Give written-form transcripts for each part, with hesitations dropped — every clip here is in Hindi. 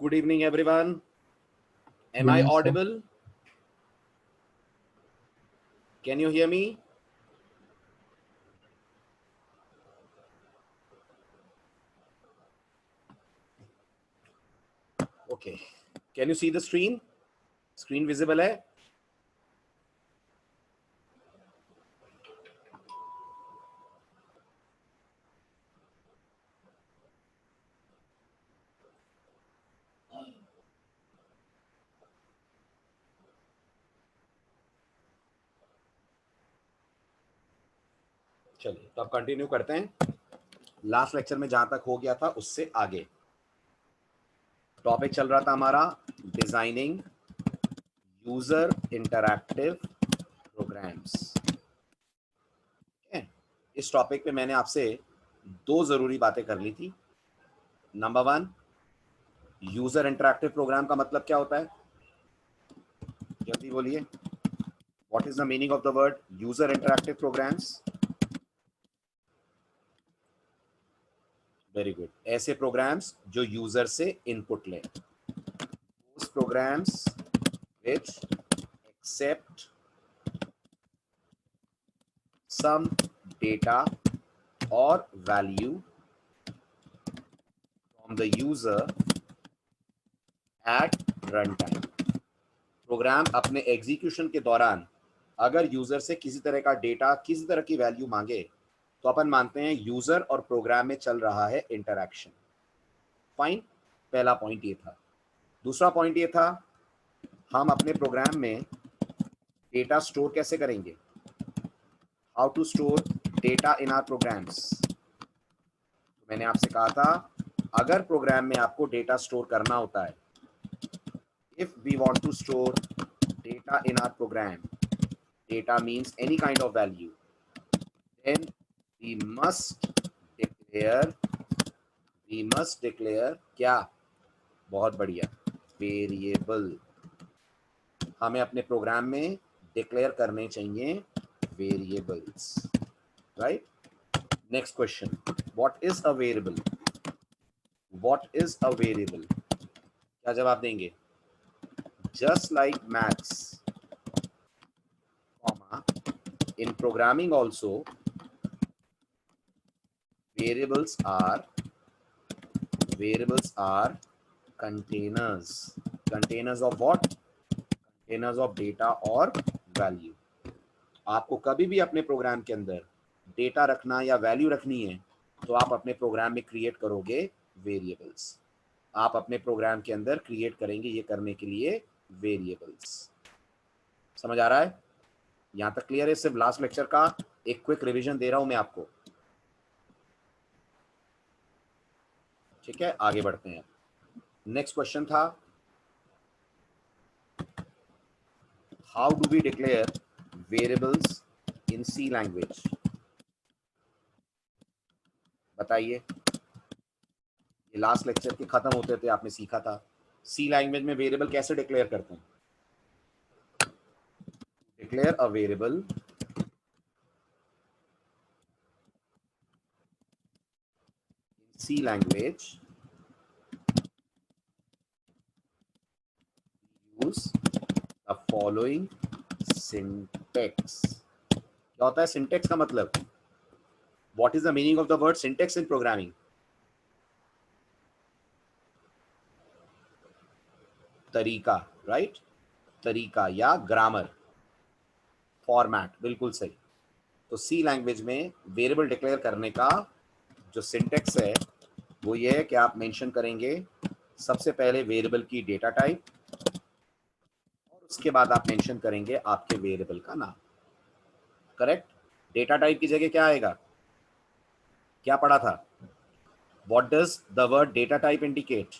Good evening, everyone. Am Good I evening, sir. audible? Can you hear me? Okay. Can you see the screen? Screen visible है? चलिए तो अब कंटिन्यू करते हैं लास्ट लेक्चर में जहां तक हो गया था उससे आगे। टॉपिक चल रहा था हमारा डिजाइनिंग यूजर इंटरैक्टिव प्रोग्राम्स। इस टॉपिक पे मैंने आपसे दो जरूरी बातें कर ली थी। Number one, user interactive program का मतलब क्या होता है? जल्दी बोलिए। What is the meaning of the word user interactive programs? Very good. ऐसे प्रोग्राम्स जो यूजर से इनपुट लें, those programs which accept some data or value from the user at runtime। Program अपने एग्जीक्यूशन के दौरान अगर यूजर से किसी तरह का डेटा, किसी तरह की वैल्यू मांगे तो अपन मानते हैं यूजर और प्रोग्राम में चल रहा है इंटरैक्शन। फाइन, पहला पॉइंट ये था। दूसरा पॉइंट ये था, हम अपने प्रोग्राम में डेटा स्टोर कैसे करेंगे? How to store data in our programs. मैंने आपसे कहा था अगर प्रोग्राम में आपको डेटा स्टोर करना होता है, if we want to store data in our program, data means any kind of value, then we must declare क्या? बहुत बढ़िया, वेरिएबल। हमें अपने प्रोग्राम में डिक्लेयर करने चाहिए variables, right? Next question, what is a variable? What is a variable? क्या जवाब देंगे? Just like maths, comma, in programming also variables are containers. Containers of what? Containers of data और value। आपको कभी भी अपने प्रोग्राम के अंदर डेटा रखना या वैल्यू रखनी है तो आप अपने प्रोग्राम में क्रिएट करोगे वेरिएबल्स। आप अपने प्रोग्राम के अंदर क्रिएट करेंगे ये करने के लिए वेरिएबल्स। समझ आ रहा है? यहां तक क्लियर है? सिर्फ लास्ट लेक्चर का एक क्विक रिवीजन दे रहा हूं मैं आपको। ठीक है, आगे बढ़ते हैं। नेक्स्ट क्वेश्चन था, how do we declare variables in C language? बताइए। ये लास्ट लेक्चर के खत्म होते थे आपने सीखा था सी लैंग्वेज में वेरिएबल कैसे डिक्लेयर करते हैं। Declare a variable C language use the following syntax. क्या होता है सिंटेक्स का मतलब? What is the meaning of the word syntax in programming? तरीका, राइट? तरीका या ग्रामर, फॉर्मेट, बिल्कुल सही। तो सी लैंग्वेज में वेरिएबल डिक्लेयर करने का जो सिंटेक्स है वो ये है कि आप मेंशन करेंगे सबसे पहले वेरिएबल की डेटा टाइप और उसके बाद आप मेंशन करेंगे आपके वेरिएबल का नाम। करेक्ट? डेटा टाइप की जगह क्या आएगा? क्या पढ़ा था? What does the word data type indicate?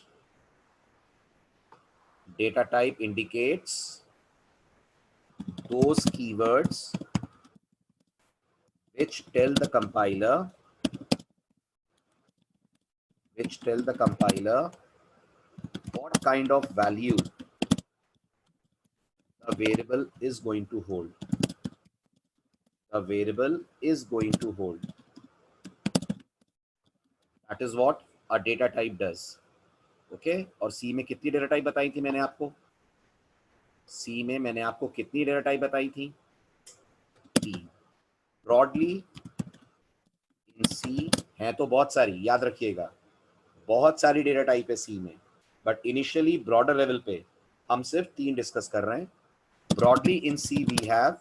Data type indicates those keywords which tell the compiler what kind of value the variable is going to hold. The variable is going to hold. That is what a data type does. Okay, और सी में कितनी डेटा टाइप बताई थी मैंने आपको? सी में मैंने आपको कितनी डेटा टाइप बताई थी? 3। ब्रॉडली इन सी है तो बहुत सारी, याद रखिएगा, बहुत सारी डेटा टाइप है सी में, बट इनिशियली ब्रॉडर लेवल पे हम सिर्फ 3 डिस्कस कर रहे हैं। Broadly in C we have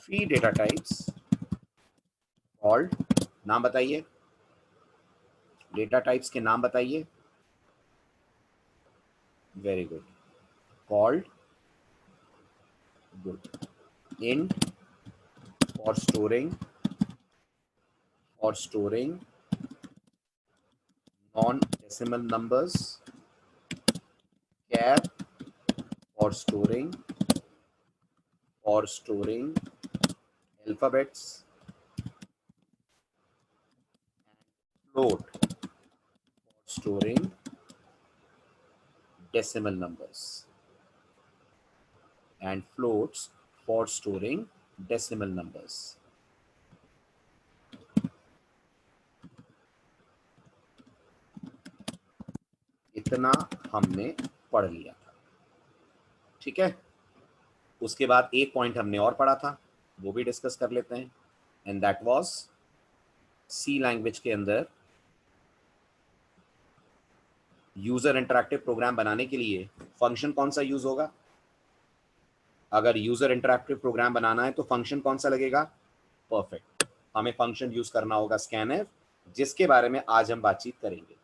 3 data types called, नाम बताइए, डेटा टाइप्स के नाम बताइए। Very good, called, good, int for storing non-decimal numbers, char for storing alphabets, float for storing decimal numbers, and floats for storing decimal numbers. इतना हमने पढ़ लिया था, ठीक है। उसके बाद एक पॉइंट हमने और पढ़ा था, वो भी डिस्कस कर लेते हैं, and that was C language के अंदर यूजर इंटरैक्टिव प्रोग्राम बनाने के लिए फंक्शन कौन सा यूज होगा? अगर यूजर इंटरैक्टिव प्रोग्राम बनाना है तो फंक्शन कौन सा लगेगा? परफेक्ट, हमें फंक्शन यूज करना होगा स्कैनफ, जिसके बारे में आज हम बातचीत करेंगे।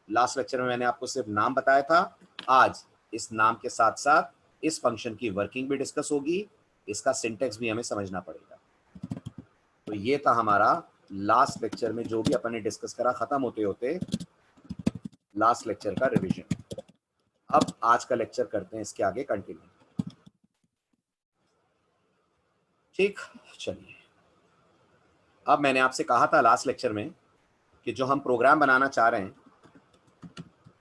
लास्ट लेक्चर में मैंने आपको सिर्फ नाम बताया था, आज इस नाम के साथ साथ इस फंक्शन की वर्किंग भी डिस्कस होगी, इसका सिंटेक्स भी हमें समझना पड़ेगा। तो ये था हमारा लास्ट लेक्चर में जो भी अपन ने डिस्कस करा, खत्म होते होते लास्ट लेक्चर का रिवीजन। अब आज का लेक्चर करते हैं इसके आगे कंटिन्यू, ठीक। चलिए, अब मैंने आपसे कहा था लास्ट लेक्चर में कि जो हम प्रोग्राम बनाना चाह रहे हैं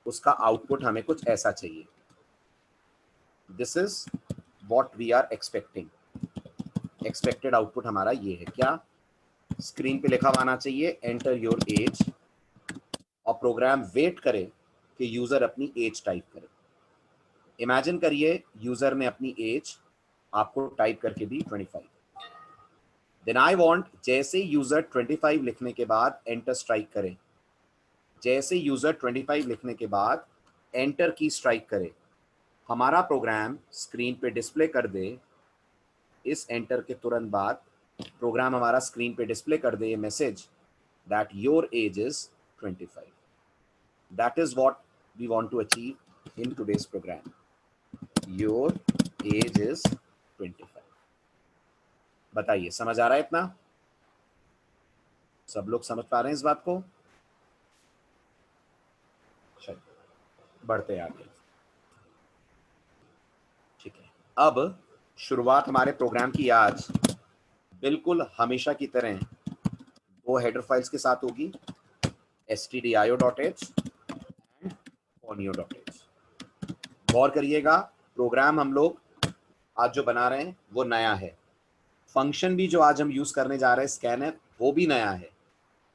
उसका आउटपुट हमें कुछ ऐसा चाहिए। This is what we are expecting. Expected output हमारा ये है, क्या? स्क्रीन पे लिखा हुआ आना चाहिए एंटर योर एज, और प्रोग्राम वेट करे कि यूजर अपनी एज टाइप करे। इमेजिन करिए यूजर ने अपनी एज आपको टाइप करके दी 25। देन आई वांट, जैसे यूजर 25 लिखने के बाद एंटर स्ट्राइक करे, जैसे यूजर 25 लिखने के बाद एंटर की स्ट्राइक करे, हमारा प्रोग्राम स्क्रीन पे डिस्प्ले कर दे, इस एंटर के तुरंत बाद प्रोग्राम हमारा स्क्रीन पे डिस्प्ले कर दे ये message that your age is 25। That is what we want to achieve in today's program, your age is 25। बताइए, समझ आ रहा है इतना? सब लोग समझ पा रहे हैं इस बात को? चलिए बढ़ते आगे, ठीक है। अब शुरुआत हमारे प्रोग्राम की आज बिल्कुल हमेशा की तरह 2 हेडर फाइल्स के साथ होगी, stdio.h एंड ponyo.h। गौर करिएगा, प्रोग्राम हम लोग आज जो बना रहे हैं वो नया है, फंक्शन भी जो आज हम यूज करने जा रहे हैं स्कैनफ, वो भी नया है,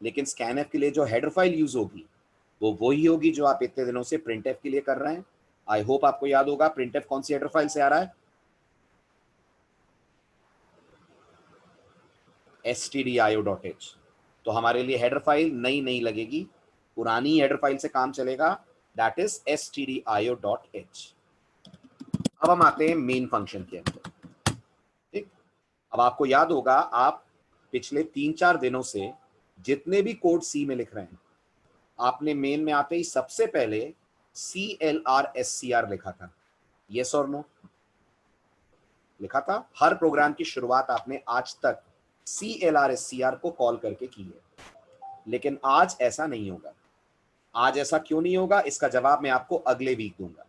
लेकिन स्कैनफ के लिए जो हेडर फाइल यूज होगी वो वही होगी जो आप इतने दिनों से प्रिंटफ के लिए कर रहे हैं। आई होप आपको याद होगा प्रिंटफ कौन सी हेडर फाइल से आ रहा है? stdio.h। तो हमारे लिए हेडर फाइल नई नहीं लगेगी, पुरानी हेडर फाइल से काम चलेगा, दैट इज stdio.h। अब हम आते हैं मेन फंक्शन के अंदर, ठीक। अब आपको याद होगा, आप पिछले 3-4 दिनों से जितने भी कोड सी में लिख रहे हैं, आपने मेन में आते ही सबसे पहले CLRSCR लिखा था, यस और नो? लिखा था। हर प्रोग्राम की शुरुआत आपने आज तक CLRSCR को कॉल करके की है, लेकिन आज ऐसा नहीं होगा। आज ऐसा क्यों नहीं होगा, इसका जवाब मैं आपको अगले वीक दूंगा,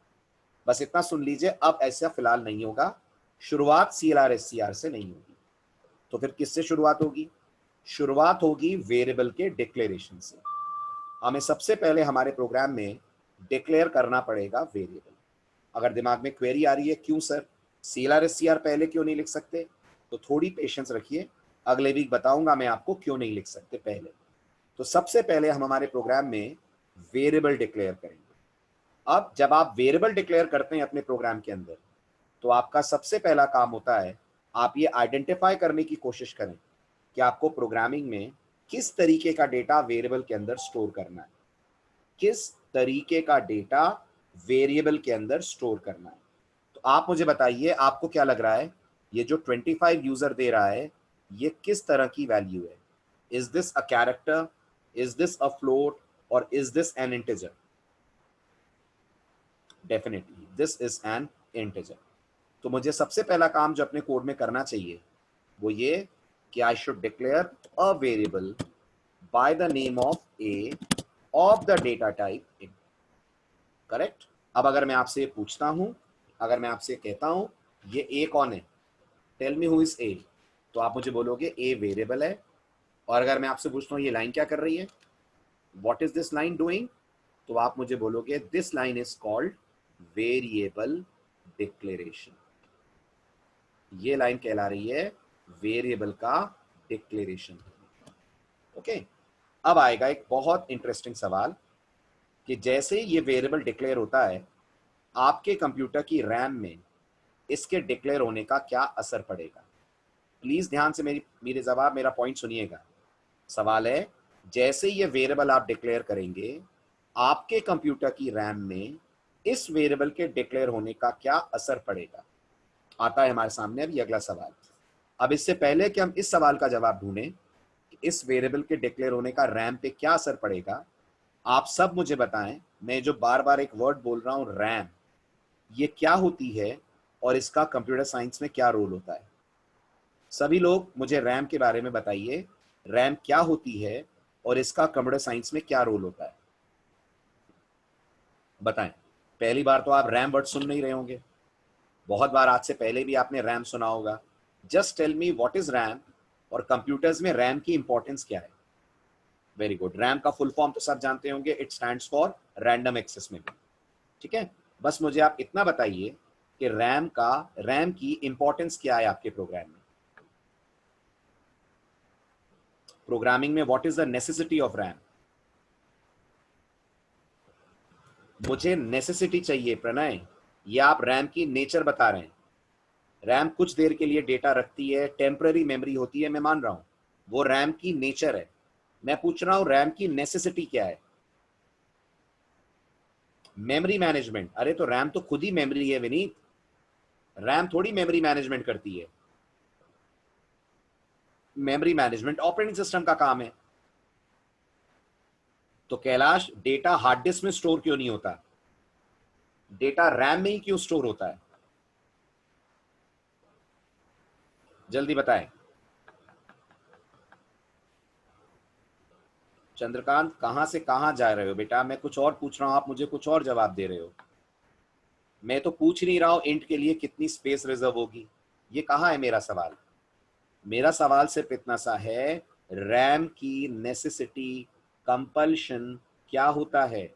बस इतना सुन लीजिए, अब ऐसा फिलहाल नहीं होगा। शुरुआत CLRSCR से नहीं होगी, तो फिर किससे शुरुआत होगी? शुरुआत होगी वेरिएबल के डिक्लेरेशन से। हमें सबसे पहले हमारे प्रोग्राम में डिक्लेयर करना पड़ेगा वेरिएबल। अगर दिमाग में क्वेरी आ रही है क्यों सर CLRSCR पहले क्यों नहीं लिख सकते, तो थोड़ी पेशेंस रखिए, अगले वीक बताऊंगा मैं आपको क्यों नहीं लिख सकते पहले। तो सबसे पहले हम हमारे प्रोग्राम में वेरिएबल डिक्लेयर करेंगे। अब जब आप वेरिएबल डिक्लेयर करते हैं अपने प्रोग्राम के अंदर, तो आपका सबसे पहला काम होता है, आप ये आइडेंटिफाई करने की कोशिश करें कि आपको प्रोग्रामिंग में किस तरीके का डेटा वेरिएबल के अंदर स्टोर करना है, किस तरीके का डेटा वेरिएबल के अंदर स्टोर करना है। तो आप मुझे बताइए, आपको क्या लग रहा है, ये जो 25 यूजर दे रहा है, ये किस तरह की वैल्यू है? Is this a character, is this a float, और is this an integer? Definitely this is an integer. तो मुझे सबसे पहला काम जो अपने कोड में करना चाहिए वो ये कि I should declare a variable by the name of A of the data type in. Correct. अब अगर मैं आपसे पूछता हूं, अगर मैं आपसे कहता हूं ये ए कौन है, tell me who is A, तो आप मुझे बोलोगे ए वेरिएबल है। और अगर मैं आपसे पूछता हूं ये लाइन क्या कर रही है, what is this line doing, तो आप मुझे बोलोगे this line is called variable declaration. ये लाइन कहला रही है वेरिएबल का डिक्लेरेशन। ओके। अब आएगा एक बहुत इंटरेस्टिंग सवाल कि जैसे ये वेरिएबल डिक्लेयर होता है, आपके कंप्यूटर की रैम में इसके डिक्लेयर होने का क्या असर पड़ेगा? प्लीज ध्यान से मेरे जवाब, मेरा पॉइंट सुनिएगा। सवाल है, जैसे ये वेरिएबल आप डिक्लेयर करेंगे, आपके कंप्यूटर की रैम में इस वेरिएबल के डिक्लेयर होने का क्या असर पड़ेगा? आता है हमारे सामने अभी अगला सवाल। अब इससे पहले कि हम इस सवाल का जवाब ढूंढें कि इस वेरिएबल के डिक्लेयर होने का रैम पे क्या असर पड़ेगा, आप सब मुझे बताएं, मैं जो बार बार एक वर्ड बोल रहा हूं रैम, ये क्या होती है और इसका कंप्यूटर साइंस में क्या रोल होता है? सभी लोग मुझे रैम के बारे में बताइए, रैम क्या होती है और इसका कंप्यूटर साइंस में क्या रोल होता है? बताएं। पहली बार तो आप रैम वर्ड सुन नहीं रहे होंगे, बहुत बार आज से पहले भी आपने रैम सुना होगा। Just tell me what is RAM, और कंप्यूटर्स में रैम की इंपॉर्टेंस क्या है? Very good. रैम का फुल फॉर्म तो सब जानते होंगे, it stands for random access memory. ठीक है, बस मुझे आप इतना बताइए कि रैम की इंपॉर्टेंस क्या है आपके प्रोग्राम में? प्रोग्रामिंग में what is the necessity of RAM? मुझे नेसेसिटी चाहिए प्रणय, या आप रैम की नेचर बता रहे हैं? रैम कुछ देर के लिए डेटा रखती है, टेम्पररी मेमोरी होती है, मैं मान रहा हूं, वो रैम की नेचर है। मैं पूछ रहा हूं रैम की नेसेसिटी क्या है? Memory management. अरे तो रैम तो खुद ही मेमोरी है विनीत, रैम थोड़ी मेमोरी मैनेजमेंट करती है। मेमोरी मैनेजमेंट ऑपरेटिंग सिस्टम का काम है। तो कैलाश, डेटा हार्ड डिस्क में स्टोर क्यों नहीं होता, डेटा रैम में ही क्यों स्टोर होता है? जल्दी बताएं। चंद्रकांत, कहां से कहां जा रहे हो बेटा? मैं कुछ और पूछ रहा हूं, आप मुझे कुछ और जवाब दे रहे हो। मैं तो पूछ नहीं रहा हूं इंट के लिए कितनी स्पेस रिजर्व होगी, ये कहां है मेरा सवाल? मेरा सवाल सिर्फ इतना सा है, रैम की नेसेसिटी, कंपल्शन क्या होता है?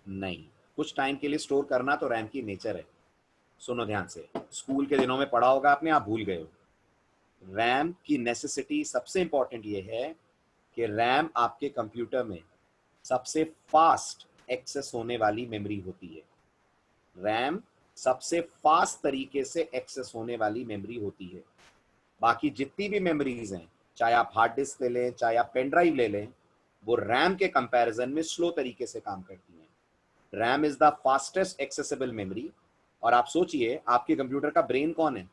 नहीं, कुछ टाइम के लिए स्टोर करना तो रैम की नेचर है। सुनो ध्यान से, स्कूल के दिनों में पढ़ा होगा आपने, आप भूल गए हो। रैम की नेसेसिटी सबसे इंपॉर्टेंट ये है कि रैम आपके कंप्यूटर में सबसे फास्ट एक्सेस होने वाली मेमोरी होती है। रैम सबसे फास्ट तरीके से एक्सेस होने वाली मेमोरी होती है। बाकी जितनी भी मेमोरीज हैं, चाहे आप हार्ड डिस्क ले लें, चाहे आप पेन ड्राइव ले लें, वो रैम के कंपैरिजन में स्लो तरीके से काम करती हैं। RAM is the fastest accessible memory. और आप सोचिए, आपके कंप्यूटर का ब्रेन कौन है?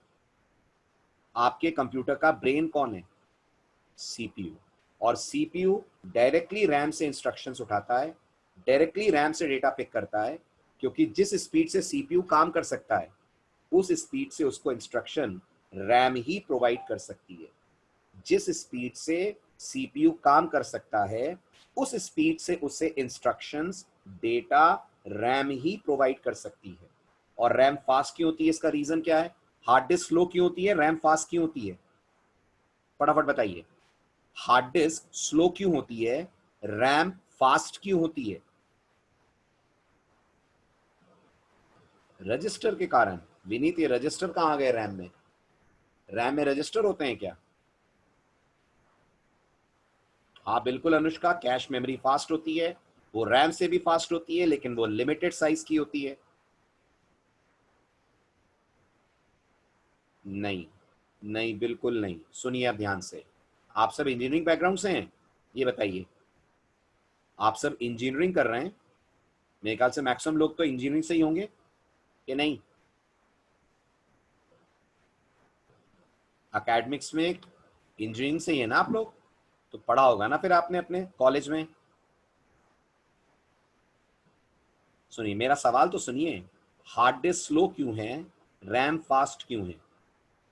आपके कंप्यूटर का ब्रेन कौन है? सीपीयू। और सीपीयू डायरेक्टली रैम से इंस्ट्रक्शंस उठाता है, डायरेक्टली रैम से डेटा पिक करता है, क्योंकि जिस स्पीड से सीपीयू काम कर सकता है, उस स्पीड से उसको इंस्ट्रक्शन रैम ही प्रोवाइड कर सकती है। जिस स्पीड से सीपीयू काम कर सकता है, उस स्पीड से उसे इंस्ट्रक्शंस, डेटा रैम ही प्रोवाइड कर सकती है। और रैम फास्ट क्यों होती है, इसका रीजन क्या है? हार्ड डिस्क स्लो क्यों होती है, रैम फास्ट क्यों होती है? फटाफट बताइए। हार्ड डिस्क स्लो क्यों होती है, रैम फास्ट क्यों होती है? रजिस्टर के कारण। विनीत, ये रजिस्टर कहां गए रैम में? रैम में रजिस्टर होते हैं क्या? हाँ बिल्कुल अनुष्का, कैश मेमोरी फास्ट होती है, वो रैम से भी फास्ट होती है, लेकिन वो लिमिटेड साइज की होती है। नहीं, नहीं बिल्कुल नहीं। सुनिए अब ध्यान से, आप सब इंजीनियरिंग बैकग्राउंड से हैं, ये बताइए, आप सब इंजीनियरिंग कर रहे हैं, मेरे ख्याल से मैक्सिमम लोग तो इंजीनियरिंग से ही होंगे कि नहीं? एकेडमिक्स में इंजीनियरिंग से ही है ना आप लोग? तो पढ़ा होगा ना फिर आपने अपने कॉलेज में। सुनिए मेरा सवाल तो सुनिए, हार्ड डिस्क स्लो क्यों है, रैम फास्ट क्यों है?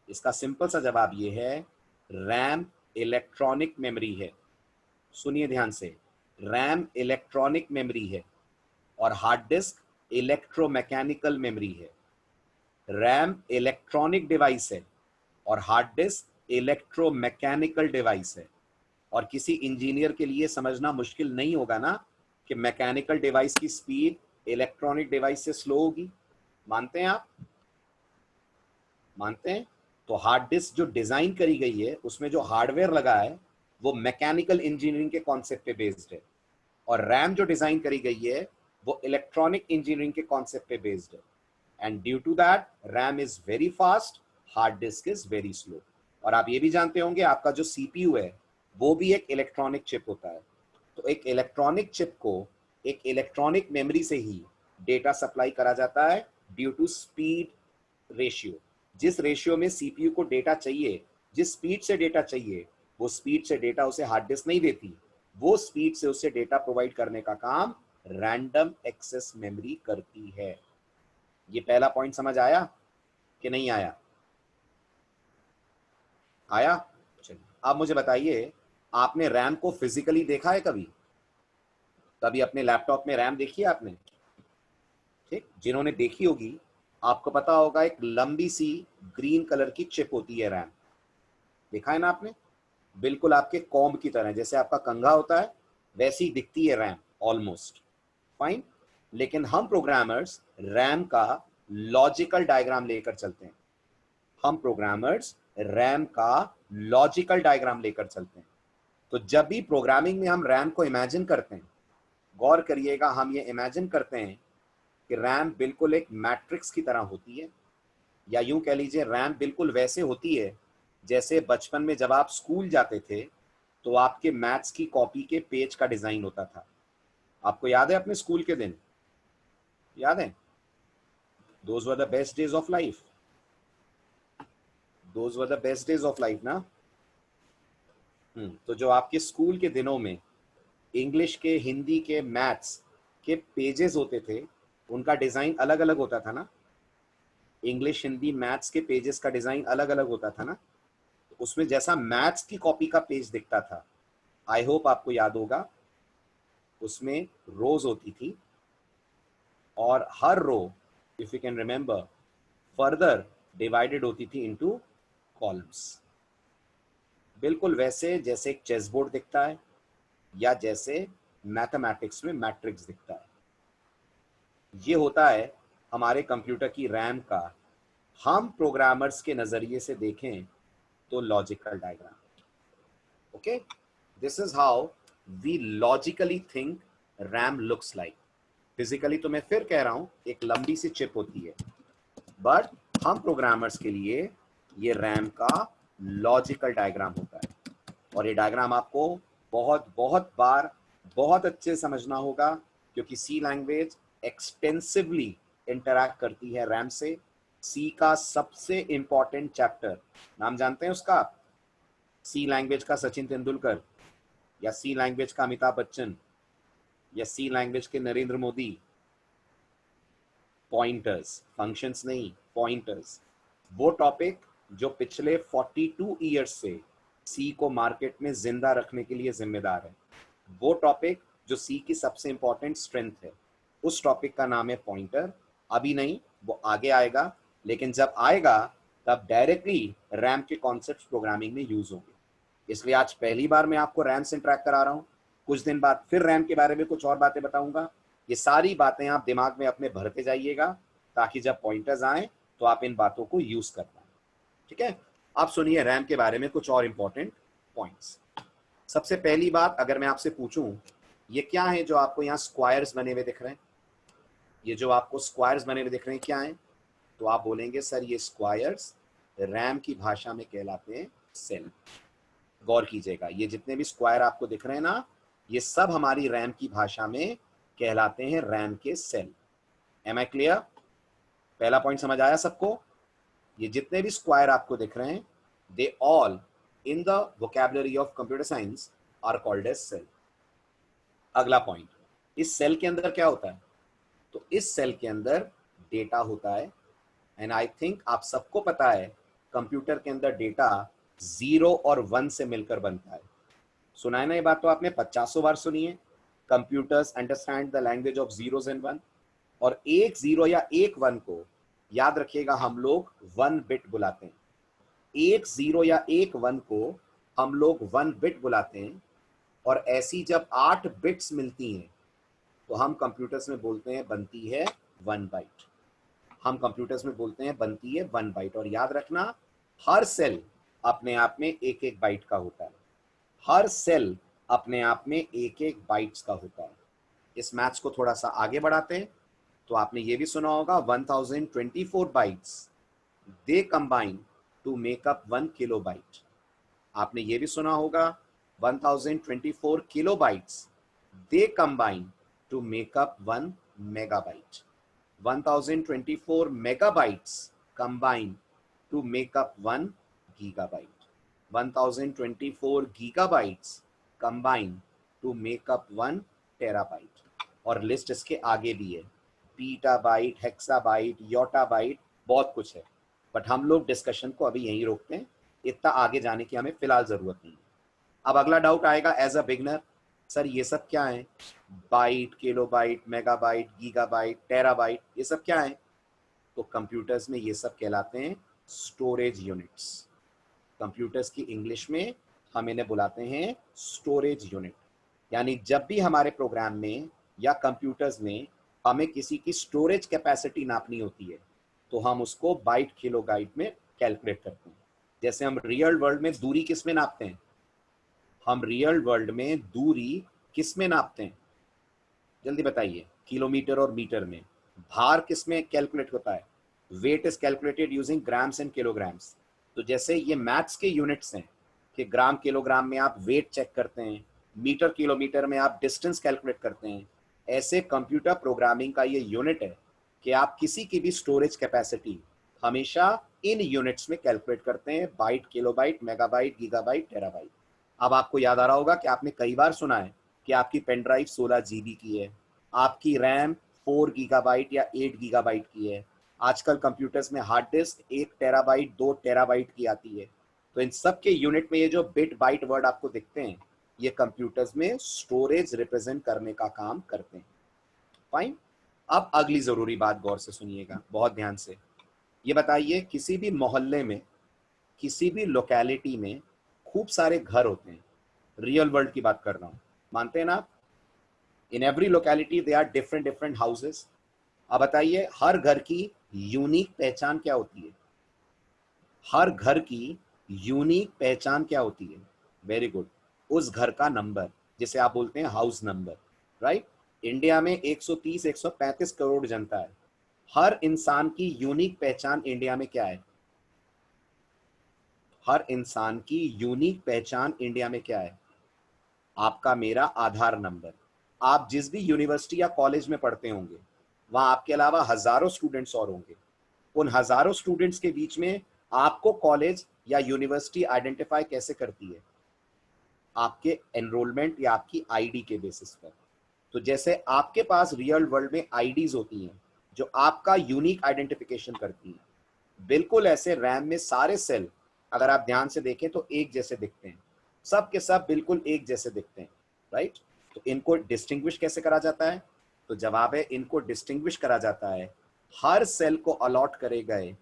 इसका सिंपल सा जवाब ये है, रैम इलेक्ट्रॉनिक मेमोरी है। सुनिए ध्यान से, रैम इलेक्ट्रॉनिक मेमोरी है और हार्ड डिस्क इलेक्ट्रोमैकेनिकल मेमोरी है। रैम इलेक्ट्रॉनिक डिवाइस है और हार्ड डिस्क इलेक्ट्रोमैकेनिकल डिवाइस है। और किसी इंजीनियर के लिए समझना मुश्किल नहीं होगा ना कि मैकेनिकल डिवाइस की स्पीड इलेक्ट्रॉनिक डिवाइस से स्लो होगी। मानते हैं आप? मानते हैं? तो हार्ड डिस्क जो डिजाइन करी गई है उसमें जो हार्डवेयर लगा है वो मैकेनिकल इंजीनियरिंग के कॉन्सेप्ट पे बेस्ड है, और रैम जो डिजाइन करी गई है वो इलेक्ट्रॉनिक इंजीनियरिंग के कॉन्सेप्ट पे बेस्ड है। And due to that RAM is very fast, hard disk is very slow. और आप ये भी जानते होंगे आपका जो सीपीयू है वो भी एक इलेक्ट्रॉनिक चिप होता है। तो एक इलेक्ट्रॉनिक चिप को एक इलेक्ट्रॉनिक मेमोरी से ही डेटा सप्लाई करा जाता है ड्यू टू स्पीड रेशियो। जिस रेशियो में सीपीयू को डेटा चाहिए, जिस स्पीड से डेटा चाहिए, वो स्पीड से डेटा उसे हार्ड डिस्क नहीं देती, वो स्पीड से उसे डेटा प्रोवाइड करने का काम रैंडम एक्सेस मेमोरी करती है। ये पहला पॉइंट समझ आया कि नहीं आया? आया? चलिए अब मुझे बताइए, आपने रैम को फिजिकली देखा है कभी? कभी अपने लैपटॉप में रैम देखी है आपने? ठीक, जिन्होंने देखी होगी आपको पता होगा एक लंबी सी ग्रीन कलर की चिप होती है रैम। देखा है ना आपने? बिल्कुल आपके कॉम्ब की तरह, जैसे आपका कंघा होता है वैसी ही दिखती है रैम ऑलमोस्ट। फाइन। लेकिन हम प्रोग्रामर्स रैम का लॉजिकल डायग्राम लेकर चलते हैं। हम प्रोग्रामर्स रैम का लॉजिकल डायग्राम लेकर चलते हैं। तो जब भी प्रोग्रामिंग में हम रैम को इमेजिन करते हैं, गौर करिएगा, हम ये इमेजिन करते हैं कि रैम बिल्कुल एक मैट्रिक्स की तरह होती है, या यूं कह लीजिए रैम बिल्कुल वैसे होती है जैसे बचपन में जब आप स्कूल जाते थे तो आपके मैथ्स की कॉपी के पेज का डिजाइन होता था। आपको याद है अपने स्कूल के दिन? याद है? Those were the best days of life. Those were the best days of life ना। तो जो आपके स्कूल के दिनों में इंग्लिश के, हिंदी के, मैथ्स के पेजेस होते थे उनका डिजाइन अलग अलग होता था ना। इंग्लिश, हिंदी, मैथ्स के पेजेस का डिजाइन अलग अलग होता था ना। उसमें जैसा मैथ्स की कॉपी का पेज दिखता था, आई होप आपको याद होगा, उसमें रोज होती थी और हर row, if you can remember, further divided होती थी इनटू कॉलम्स। बिल्कुल वैसे जैसे एक चेस बोर्ड दिखता है या जैसे मैथमेटिक्स में मैट्रिक्स दिखता है। ये होता है हमारे कंप्यूटर की रैम का, हम प्रोग्रामर्स के नजरिए से देखें तो logical diagram. Okay, this is how we logically think RAM looks like. Physically तो मैं फिर कह रहा हूं एक लंबी सी चिप होती है, बट हम प्रोग्रामर्स के लिए ये रैम का लॉजिकल डायग्राम होता है। और ये डायग्राम आपको बहुत बहुत बार बहुत अच्छे से समझना होगा, क्योंकि सी लैंग्वेज एक्सटेंसिवली इंटरैक्ट करती है रैम से। सी का सबसे इंपॉर्टेंट चैप्टर नाम जानते हैं उसका? सी लैंग्वेज का सचिन तेंदुलकर, या सी लैंग्वेज का अमिताभ बच्चन, या सी लैंग्वेज के नरेंद्र मोदी? पॉइंटर्स, फंक्शंस नहीं, पॉइंटर्स। वो टॉपिक जो पिछले 42 ईयर्स से सी को मार्केट में जिंदा रखने के लिए जिम्मेदार है, वो टॉपिक जो सी की सबसे इंपॉर्टेंट स्ट्रेंथ है, उस टॉपिक का नाम है पॉइंटर। अभी नहीं, वो आगे आएगा, लेकिन जब आएगा तब डायरेक्टली रैम के कॉन्सेप्ट प्रोग्रामिंग में यूज होंगे। इसलिए आज पहली बार मैं आपको रैम से इंटरेक्ट करा रहा हूँ, कुछ दिन बाद फिर रैम के बारे में कुछ और बातें बताऊंगा। ये सारी बातें आप दिमाग में अपने भरते जाइएगा ताकि जब पॉइंटर्स आए तो आप इन बातों को यूज कर पाए। ठीक है? आप सुनिए रैम के बारे में कुछ और इंपॉर्टेंट पॉइंट्स। सबसे पहली बात, अगर मैं आपसे पूछूं ये क्या है जो आपको यहाँ स्क्वायर्स बने हुए दिख रहे हैं, ये जो आपको स्क्वायर्स बने हुए दिख रहे हैं क्या है? तो आप बोलेंगे सर ये स्क्वायर्स रैम की भाषा में कहलाते हैं सेल। गौर कीजिएगा, ये जितने भी स्क्वायर आपको दिख रहे हैं ना, ये सब हमारी रैम की भाषा में कहलाते हैं रैम के सेल। Am I clear? पहला पॉइंट समझ आया सबको? ये जितने भी स्क्वायर आपको दिख रहे हैं, they all in the vocabulary of computer science are called as cell. अगला पॉइंट, इस सेल के अंदर क्या होता है? तो इस सेल के अंदर डेटा होता है। एंड आई थिंक आप सबको पता है कंप्यूटर के अंदर डेटा 0 और 1 से मिलकर बनता है। सुना है ना ये बात? तो आपने 50 बार सुनी है, computers understand the language of zeros and one. और एक 0 या एक 1 को याद रखिएगा हम लोग 1 बिट बुलाते हैं। एक 0 या एक 1 को हम लोग 1 बिट बुलाते हैं। और ऐसी जब 8 बिट्स मिलती हैं तो हम कंप्यूटर्स में बोलते हैं बनती है 1 बाइट। हम कंप्यूटर्स में बोलते हैं बनती है 1 बाइट। और याद रखना, हर सेल अपने आप में एक एक बाइट का होता है। हर सेल अपने आप में एक एक बाइट्स का होता है। इस मैथ्स को थोड़ा सा आगे बढ़ाते हैं तो आपने ये भी सुना होगा 1024 bytes they combine to make up 1 kilobyte. आपने ये भी सुना होगा 1024 kilobytes they combine to make up 1 megabyte. 1024 megabytes combine to make up 1 gigabyte. 1024 gigabytes combine to make up 1 terabyte. और लिस्ट इसके आगे भी है, पीटाबाइट, हेक्साबाइट, योटाबाइट, बहुत कुछ है। बट हम लोग डिस्कशन को अभी यहीं रोकते हैं, इतना आगे जाने की हमें फिलहाल जरूरत नहीं है। अब अगला डाउट आएगा एज अ बिगनर, सर ये सब क्या है? Byte, kilobyte, megabyte, gigabyte, terabyte, ये सब क्या है? तो कंप्यूटर्स में ये सब कहलाते हैं स्टोरेज यूनिट्स। कंप्यूटर्स की इंग्लिश में हम इन्हें बुलाते हैं स्टोरेज यूनिट। यानी जब भी हमारे प्रोग्राम में या कंप्यूटर्स में हमें किसी की स्टोरेज कैपेसिटी नापनी होती है तो हम उसको बाइट, किलोबाइट में कैलकुलेट करते हैं। जैसे हम रियल वर्ल्ड में दूरी किस में नापते हैं? हम रियल वर्ल्ड में दूरी किस में नापते हैं? जल्दी बताइए। किलोमीटर और मीटर में। भार किस में कैलकुलेट होता है? Weight is calculated using grams and kilograms. तो जैसे ये मैथ्स के यूनिट्स हैं कि ग्राम किलोग्राम में आप वेट चेक करते हैं, मीटर किलोमीटर में आप डिस्टेंस कैलकुलेट करते हैं, ऐसे कंप्यूटर प्रोग्रामिंग का ये यूनिट है कि आप किसी की भी स्टोरेज कैपेसिटी हमेशा इन यूनिट्स में कैलकुलेट करते हैं, byte, kilobyte, megabyte, gigabyte, terabyte. अब आपको याद आ रहा होगा कि आपने कई बार सुना है कि आपकी पेन ड्राइव 16 GB की है, आपकी रैम 4 गीगाबाइट या 8 गीगाबाइट की है। आजकल कंप्यूटर्स में हार्ड डिस्क 1 टेराबाइट, 2 टेराबाइट की आती है। तो इन सब के यूनिट में ये जो बिट, बाइट वर्ड आपको दिखते हैं, ये कंप्यूटर्स में स्टोरेज रिप्रेजेंट करने का काम करते हैं। फाइन। अब अगली जरूरी बात गौर से सुनिएगा, बहुत ध्यान से। ये बताइए, किसी भी मोहल्ले में, किसी भी लोकेलिटी में खूब सारे घर होते हैं। रियल वर्ल्ड की बात कर रहा हूं, मानते हैं ना आप? In every locality they are different different houses. अब बताइए, हर घर की यूनिक पहचान क्या होती है? हर घर की यूनिक पहचान क्या होती है? वेरी गुड, उस घर का नंबर, जिसे आप बोलते हैं हाउस नंबर, राइट? इंडिया में 130 135 करोड़ जनता है। हर इंसान की यूनिक पहचान इंडिया में क्या है? हर इंसान की यूनिक पहचान इंडिया में क्या है? आपका मेरा आधार नंबर। आप जिस भी यूनिवर्सिटी या कॉलेज में पढ़ते होंगे, वहां आपके अलावा हजारों स्टूडेंट्स और होंगे। उन हजारों स्टूडेंट्स के बीच में आपको कॉलेज या यूनिवर्सिटी आइडेंटिफाई कैसे करती है? आपके एनरोलमेंट या आपकी आईडी के बेसिस पर। तो जैसे आपके पास रियल वर्ल्ड में आईडीज होती हैं जो आपका यूनिक आइडेंटिफिकेशन करती हैं, बिल्कुल ऐसे रैम में सारे सेल अगर आप ध्यान से देखें तो एक जैसे दिखते हैं, सब के सब बिल्कुल एक जैसे दिखते हैं, राइट? तो इनको डिस्टिंग्विश कैसे करा जाता है? तो जवाब है, इनको डिस्टिंग्विश करा जाता है हर सेल को अलॉट करे गए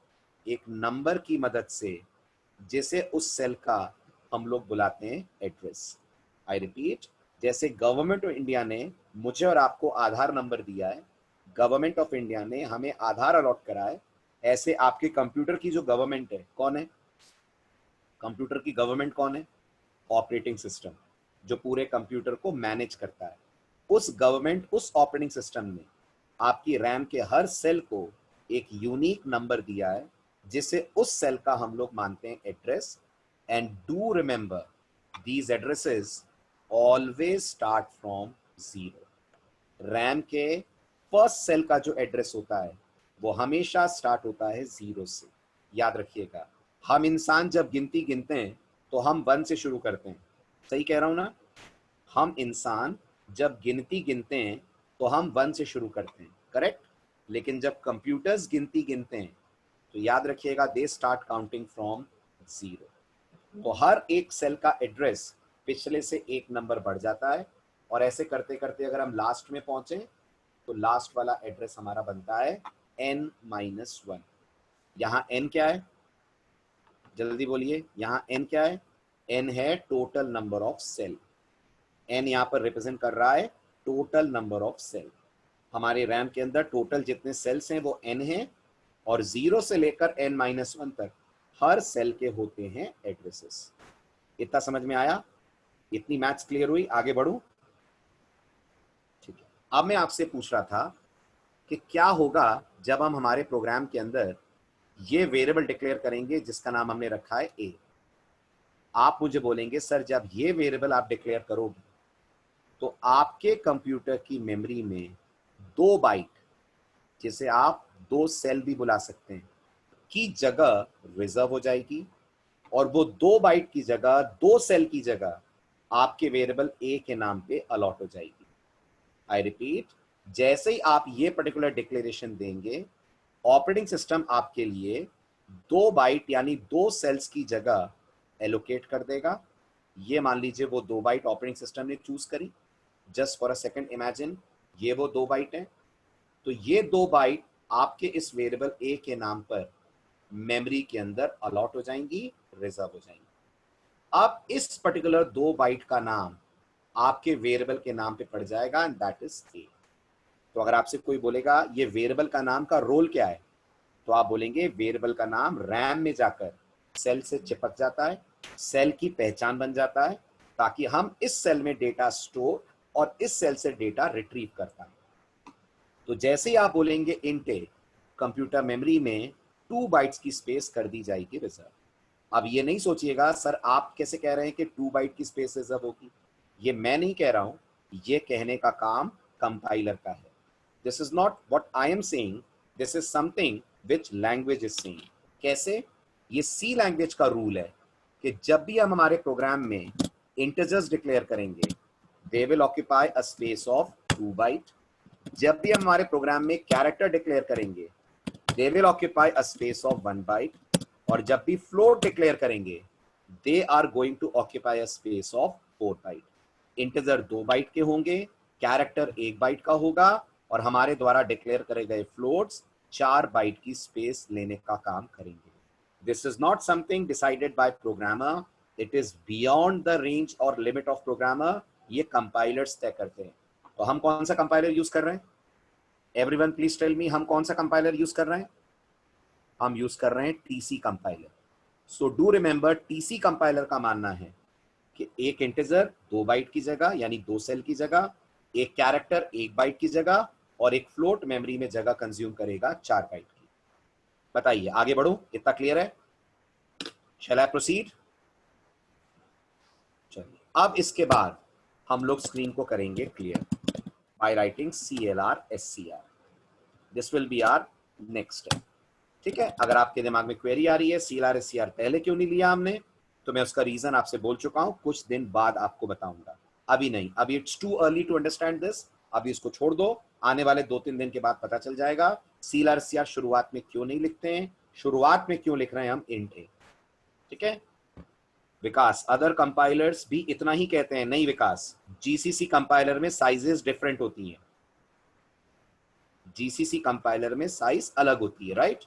एक नंबर की मदद से, जिसे उस सेल का हम लोग बुलाते हैं एड्रेस। आई रिपीट, जैसे गवर्नमेंट ऑफ इंडिया ने मुझे और आपको आधार नंबर दिया है, गवर्नमेंट ऑफ इंडिया ने हमें आधार अलॉट करा है, ऐसे आपके कंप्यूटर की जो गवर्नमेंट है, कौन है? कंप्यूटर की गवर्नमेंट कौन है? Operating system. जो पूरे कंप्यूटर को मैनेज करता है। उस गवर्नमेंट, उस ऑपरेटिंग सिस्टम ने आपकी रैम के हर सेल को एक यूनिक नंबर दिया है, जिसे उस सेल का हम लोग मानते हैं address. And do remember, these addresses always start from 0। RAM के फर्स्ट सेल का जो एड्रेस होता है वो हमेशा स्टार्ट होता है 0 से। याद रखिएगा, हम इंसान जब गिनती गिनते हैं तो हम 1 से शुरू करते हैं। सही कह रहा हूं ना? हम इंसान जब गिनती गिनते हैं तो हम 1 से शुरू करते हैं, करेक्ट? लेकिन जब कंप्यूटर्स गिनती गिनते हैं तो याद रखिएगा, दे स्टार्ट काउंटिंग फ्रॉम 0। तो हर एक सेल का एड्रेस पिछले से एक नंबर बढ़ जाता है, और ऐसे करते करते अगर हम लास्ट में पहुंचे तो लास्ट वाला एड्रेस हमारा बनता है n-1। यहाँ n क्या है? जल्दी बोलिए, यहाँ n क्या है? n है total number of cell. n यहाँ पर रिप्रेजेंट कर रहा है टोटल नंबर ऑफ सेल। हमारे रैम के अंदर टोटल जितने सेल्स हैं वो n हैं, और 0 से लेकर n-1 तक हर सेल के होते हैं एड्रेसेस। इतना समझ में आया? इतनी मैथ्स क्लियर हुई? आगे बढ़ूं? ठीक है। अब मैं आपसे पूछ रहा था कि क्या होगा जब हम हमारे प्रोग्राम के अंदर ये वेरिएबल डिक्लेयर करेंगे जिसका नाम हमने रखा है a। आप मुझे बोलेंगे सर, जब ये वेरिएबल आप डिक्लेयर करोगे तो आपके कंप्यूटर की मेमोरी में 2 बाइट, जिसे आप 2 सेल भी बुला सकते हैं, की जगह रिजर्व हो जाएगी, और वो 2 बाइट की जगह, 2 सेल की जगह आपके वेरिएबल a के नाम पे अलॉट हो जाएगी। आई रिपीट, जैसे ही आप ये पर्टिकुलर डिक्लेरेशन देंगे, ऑपरेटिंग सिस्टम आपके लिए 2 बाइट यानी 2 सेल्स की जगह एलोकेट कर देगा। ये मान लीजिए वो 2 बाइट ऑपरेटिंग सिस्टम ने चूज करी। Just for a second imagine, ये वो 2 बाइट हैं। तो ये 2 बाइट आपके इस वेरिएबल a के नाम पर मेमोरी के अंदर अलॉट हो जाएंगी, रिजर्व हो जाएंगी। अब इस पर्टिकुलर 2 बाइट का नाम आपके वेरिएबल के नाम पे पड़ जाएगा, एंड दैट इज a। तो अगर आपसे कोई बोलेगा ये वेरिएबल का नाम का रोल क्या है, तो आप बोलेंगे वेरिएबल का नाम रैम में जाकर सेल से चिपक जाता है, सेल की पहचान बन जाता है, ताकि हम इस सेल में डेटा स्टोर और इस सेल से डेटा रिट्रीव कर पाए। तो जैसे ही आप बोलेंगे इंट ए, कंप्यूटर मेमोरी में 2 बाइट्स की स्पेस कर दी जाएगी रिजर्व। अब ये नहीं सोचिएगा सर आप कैसे कह रहे हैं कि 2 बाइट की स्पेस रिजर्व होगी। ये मैं नहीं कह रहा हूं, ये कहने का काम कंपाइलर का है। This is not what I am saying, this is something which language is saying. कैसे? ये सी लैंग्वेज का रूल है कि जब भी हम हमारे प्रोग्राम में इंटीजर्स डिक्लेयर करेंगे, they will occupy a space of 2 byte. जब भी हम हमारे प्रोग्राम में कैरेक्टर डिक्लेयर करेंगे, they will occupy a space of 1 byte. और जब भी फ्लोट डिक्लेयर करेंगे, they are going to occupy a space of 4 byte. Integer 2 byte के होंगे, कैरेक्टर 1 बाइट का होगा, और हमारे द्वारा डिक्लेयर करे गए फ्लोट्स 4 बाइट की स्पेस लेने का काम करेंगे। This is not something decided by programmer, it is beyond the range और लिमिट ऑफ प्रोग्रामर। ये कंपाइलर्स तय करते हैं। तो हम कौन सा कंपाइलर यूज कर रहे हैं? एवरीवन प्लीज टेल मी, हम कौन सा कंपाइलर यूज कर रहे हैं? हम यूज कर रहे हैं TC compiler. So do remember, TC compiler का मानना है कि एक इंटीजर 2 बाइट की जगह यानी 2 सेल की जगह, एक कैरेक्टर 1 बाइट की जगह, और एक फ्लोट मेमोरी में जगह कंज्यूम करेगा 4 बाइट की। बताइए, आगे बढ़ो, इतना क्लियर है? Shall I proceed? चलिए, अब इसके बाद हम लोग स्क्रीन को करेंगे clear by writing CLR SCR। This will be our next step. ठीक है? अगर आपके दिमाग में क्वेरी आ रही है CLR SCR पहले क्यों नहीं लिया हमने, तो मैं उसका रीजन आपसे बोल चुका हूं, कुछ दिन बाद आपको बताऊंगा, अभी नहीं। अभी it's too early to understand this, अभी इसको छोड़ दो, आने वाले 2-3 दिन के बाद पता चल जाएगा CLR SCR शुरुआत में क्यों नहीं लिखते हैं, शुरुआत में क्यों लिख रहे हैं हम इंट ए। ठीक है विकास? अदर कंपाइलर्स भी इतना ही कहते हैं। नहीं विकास, जीसीसी कंपाइलर में साइजेस डिफरेंट होती हैं, जीसीसी कंपाइलर में साइज अलग होती है, राइट?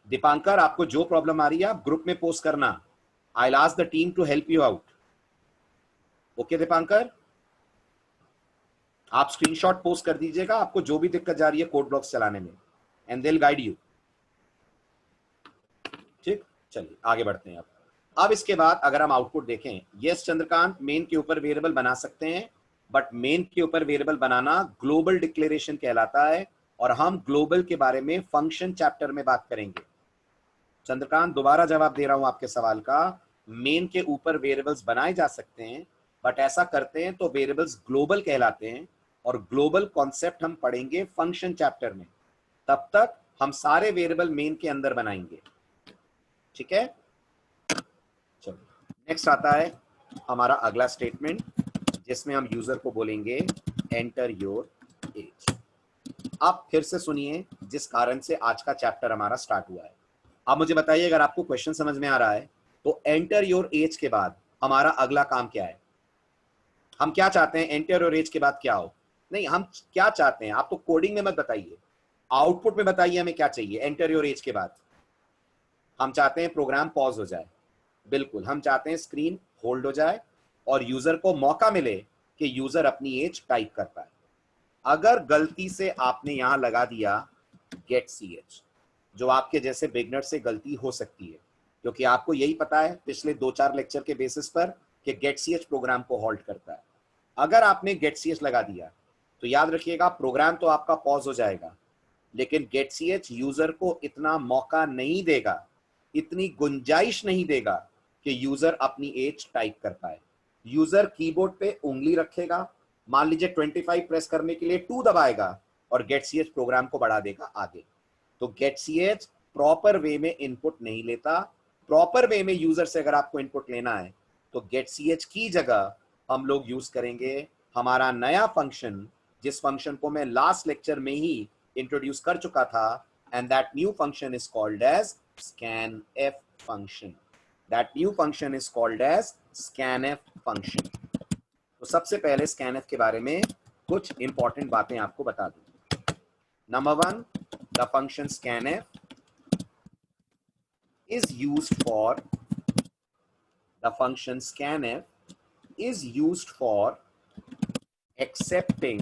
दीपांकर, आपको जो प्रॉब्लम आ रही है आप ग्रुप में पोस्ट करना, I will ask the team to help you out. Okay Dipankar, आप स्क्रीनशॉट पोस्ट कर दीजिएगा आपको जो भी दिक्कत जा रही है कोड ब्लॉक्स चलाने में, and they will guide you. ठीक, चलिए आगे बढ़ते हैं। अब अब इसके बाद अगर हम आउटपुट देखें, यस चंद्रकांत मेन के ऊपर वेरिएबल बना सकते हैं, बट मेन के ऊपर वेरिएबल बनाना ग्लोबल डिक्लेरेशन कहलाता है और हम ग्लोबल के बारे में फंक्शन चैप्टर में बात करेंगे। चंद्रकांत दोबारा जवाब दे रहा हूं आपके सवाल का, मेन के ऊपर वेरिएबल्स बनाए जा सकते हैं, बट ऐसा करते हैं तो वेरिएबल्स ग्लोबल कहलाते हैं और ग्लोबल कॉन्सेप्ट हम पढ़ेंगे फंक्शन चैप्टर में। तब तक हम सारे वेरिएबल मेन के अंदर बनाएंगे, ठीक है। चलो नेक्स्ट आता है हमारा अगला स्टेटमेंट, जिसमें हम यूजर को बोलेंगे एंटर योर एज। आप फिर से सुनिए जिस कारण से आज का चैप्टर हमारा स्टार्ट हुआ है। आप मुझे बताइए अगर आपको क्वेश्चन समझ में आ रहा है तो एंटर योर एज के बाद हमारा अगला काम क्या है? हम क्या चाहते हैं? एंटर योर एज के बाद क्या हो? नहीं, हम क्या चाहते हैं? आप तो कोडिंग में मत बताइए, आउटपुट में बताइए हमें क्या चाहिए। एंटर योर एज के बाद हम चाहते हैं प्रोग्राम पॉज हो जाए, बिल्कुल। हम चाहते हैं स्क्रीन होल्ड हो जाए और यूजर को मौका मिले कि यूजर अपनी एज टाइप कर पाए। अगर गलती से आपने यहां लगा दिया गेट सी एच, जो आपके जैसे बिगनर से गलती हो सकती है, क्योंकि आपको यही पता है पिछले 2-4 लेक्चर के बेसिस पर कि गेट सी एच प्रोग्राम को होल्ड करता है। अगर आपने गेट सी एच लगा दिया तो याद रखिएगा प्रोग्राम तो आपका पॉज हो जाएगा, लेकिन गेट सी एच यूजर को इतना मौका नहीं देगा, इतनी गुंजाइश नहीं देगा कि यूजर अपनी एज टाइप कर पाए। यूजर कीबोर्ड पे उंगली रखेगा, मान लीजिए 25 प्रेस करने के लिए 2 दबाएगा और गेट सी एच प्रोग्राम को बढ़ा देगा आगे। तो get C H proper way में इनपुट नहीं लेता। प्रॉपर वे में यूजर से अगर आपको इनपुट लेना है तो गेट सी एच की जगह हम लोग यूज करेंगे हमारा नया फंक्शन, जिस फंक्शन को मैं लास्ट लेक्चर में ही इंट्रोड्यूस कर चुका था, and that new function is called as scanf function. That new function is called as scanf function. तो सबसे पहले scanf के बारे में कुछ इंपॉर्टेंट बातें आपको बता दूं। Number 1, the function scanf is used for accepting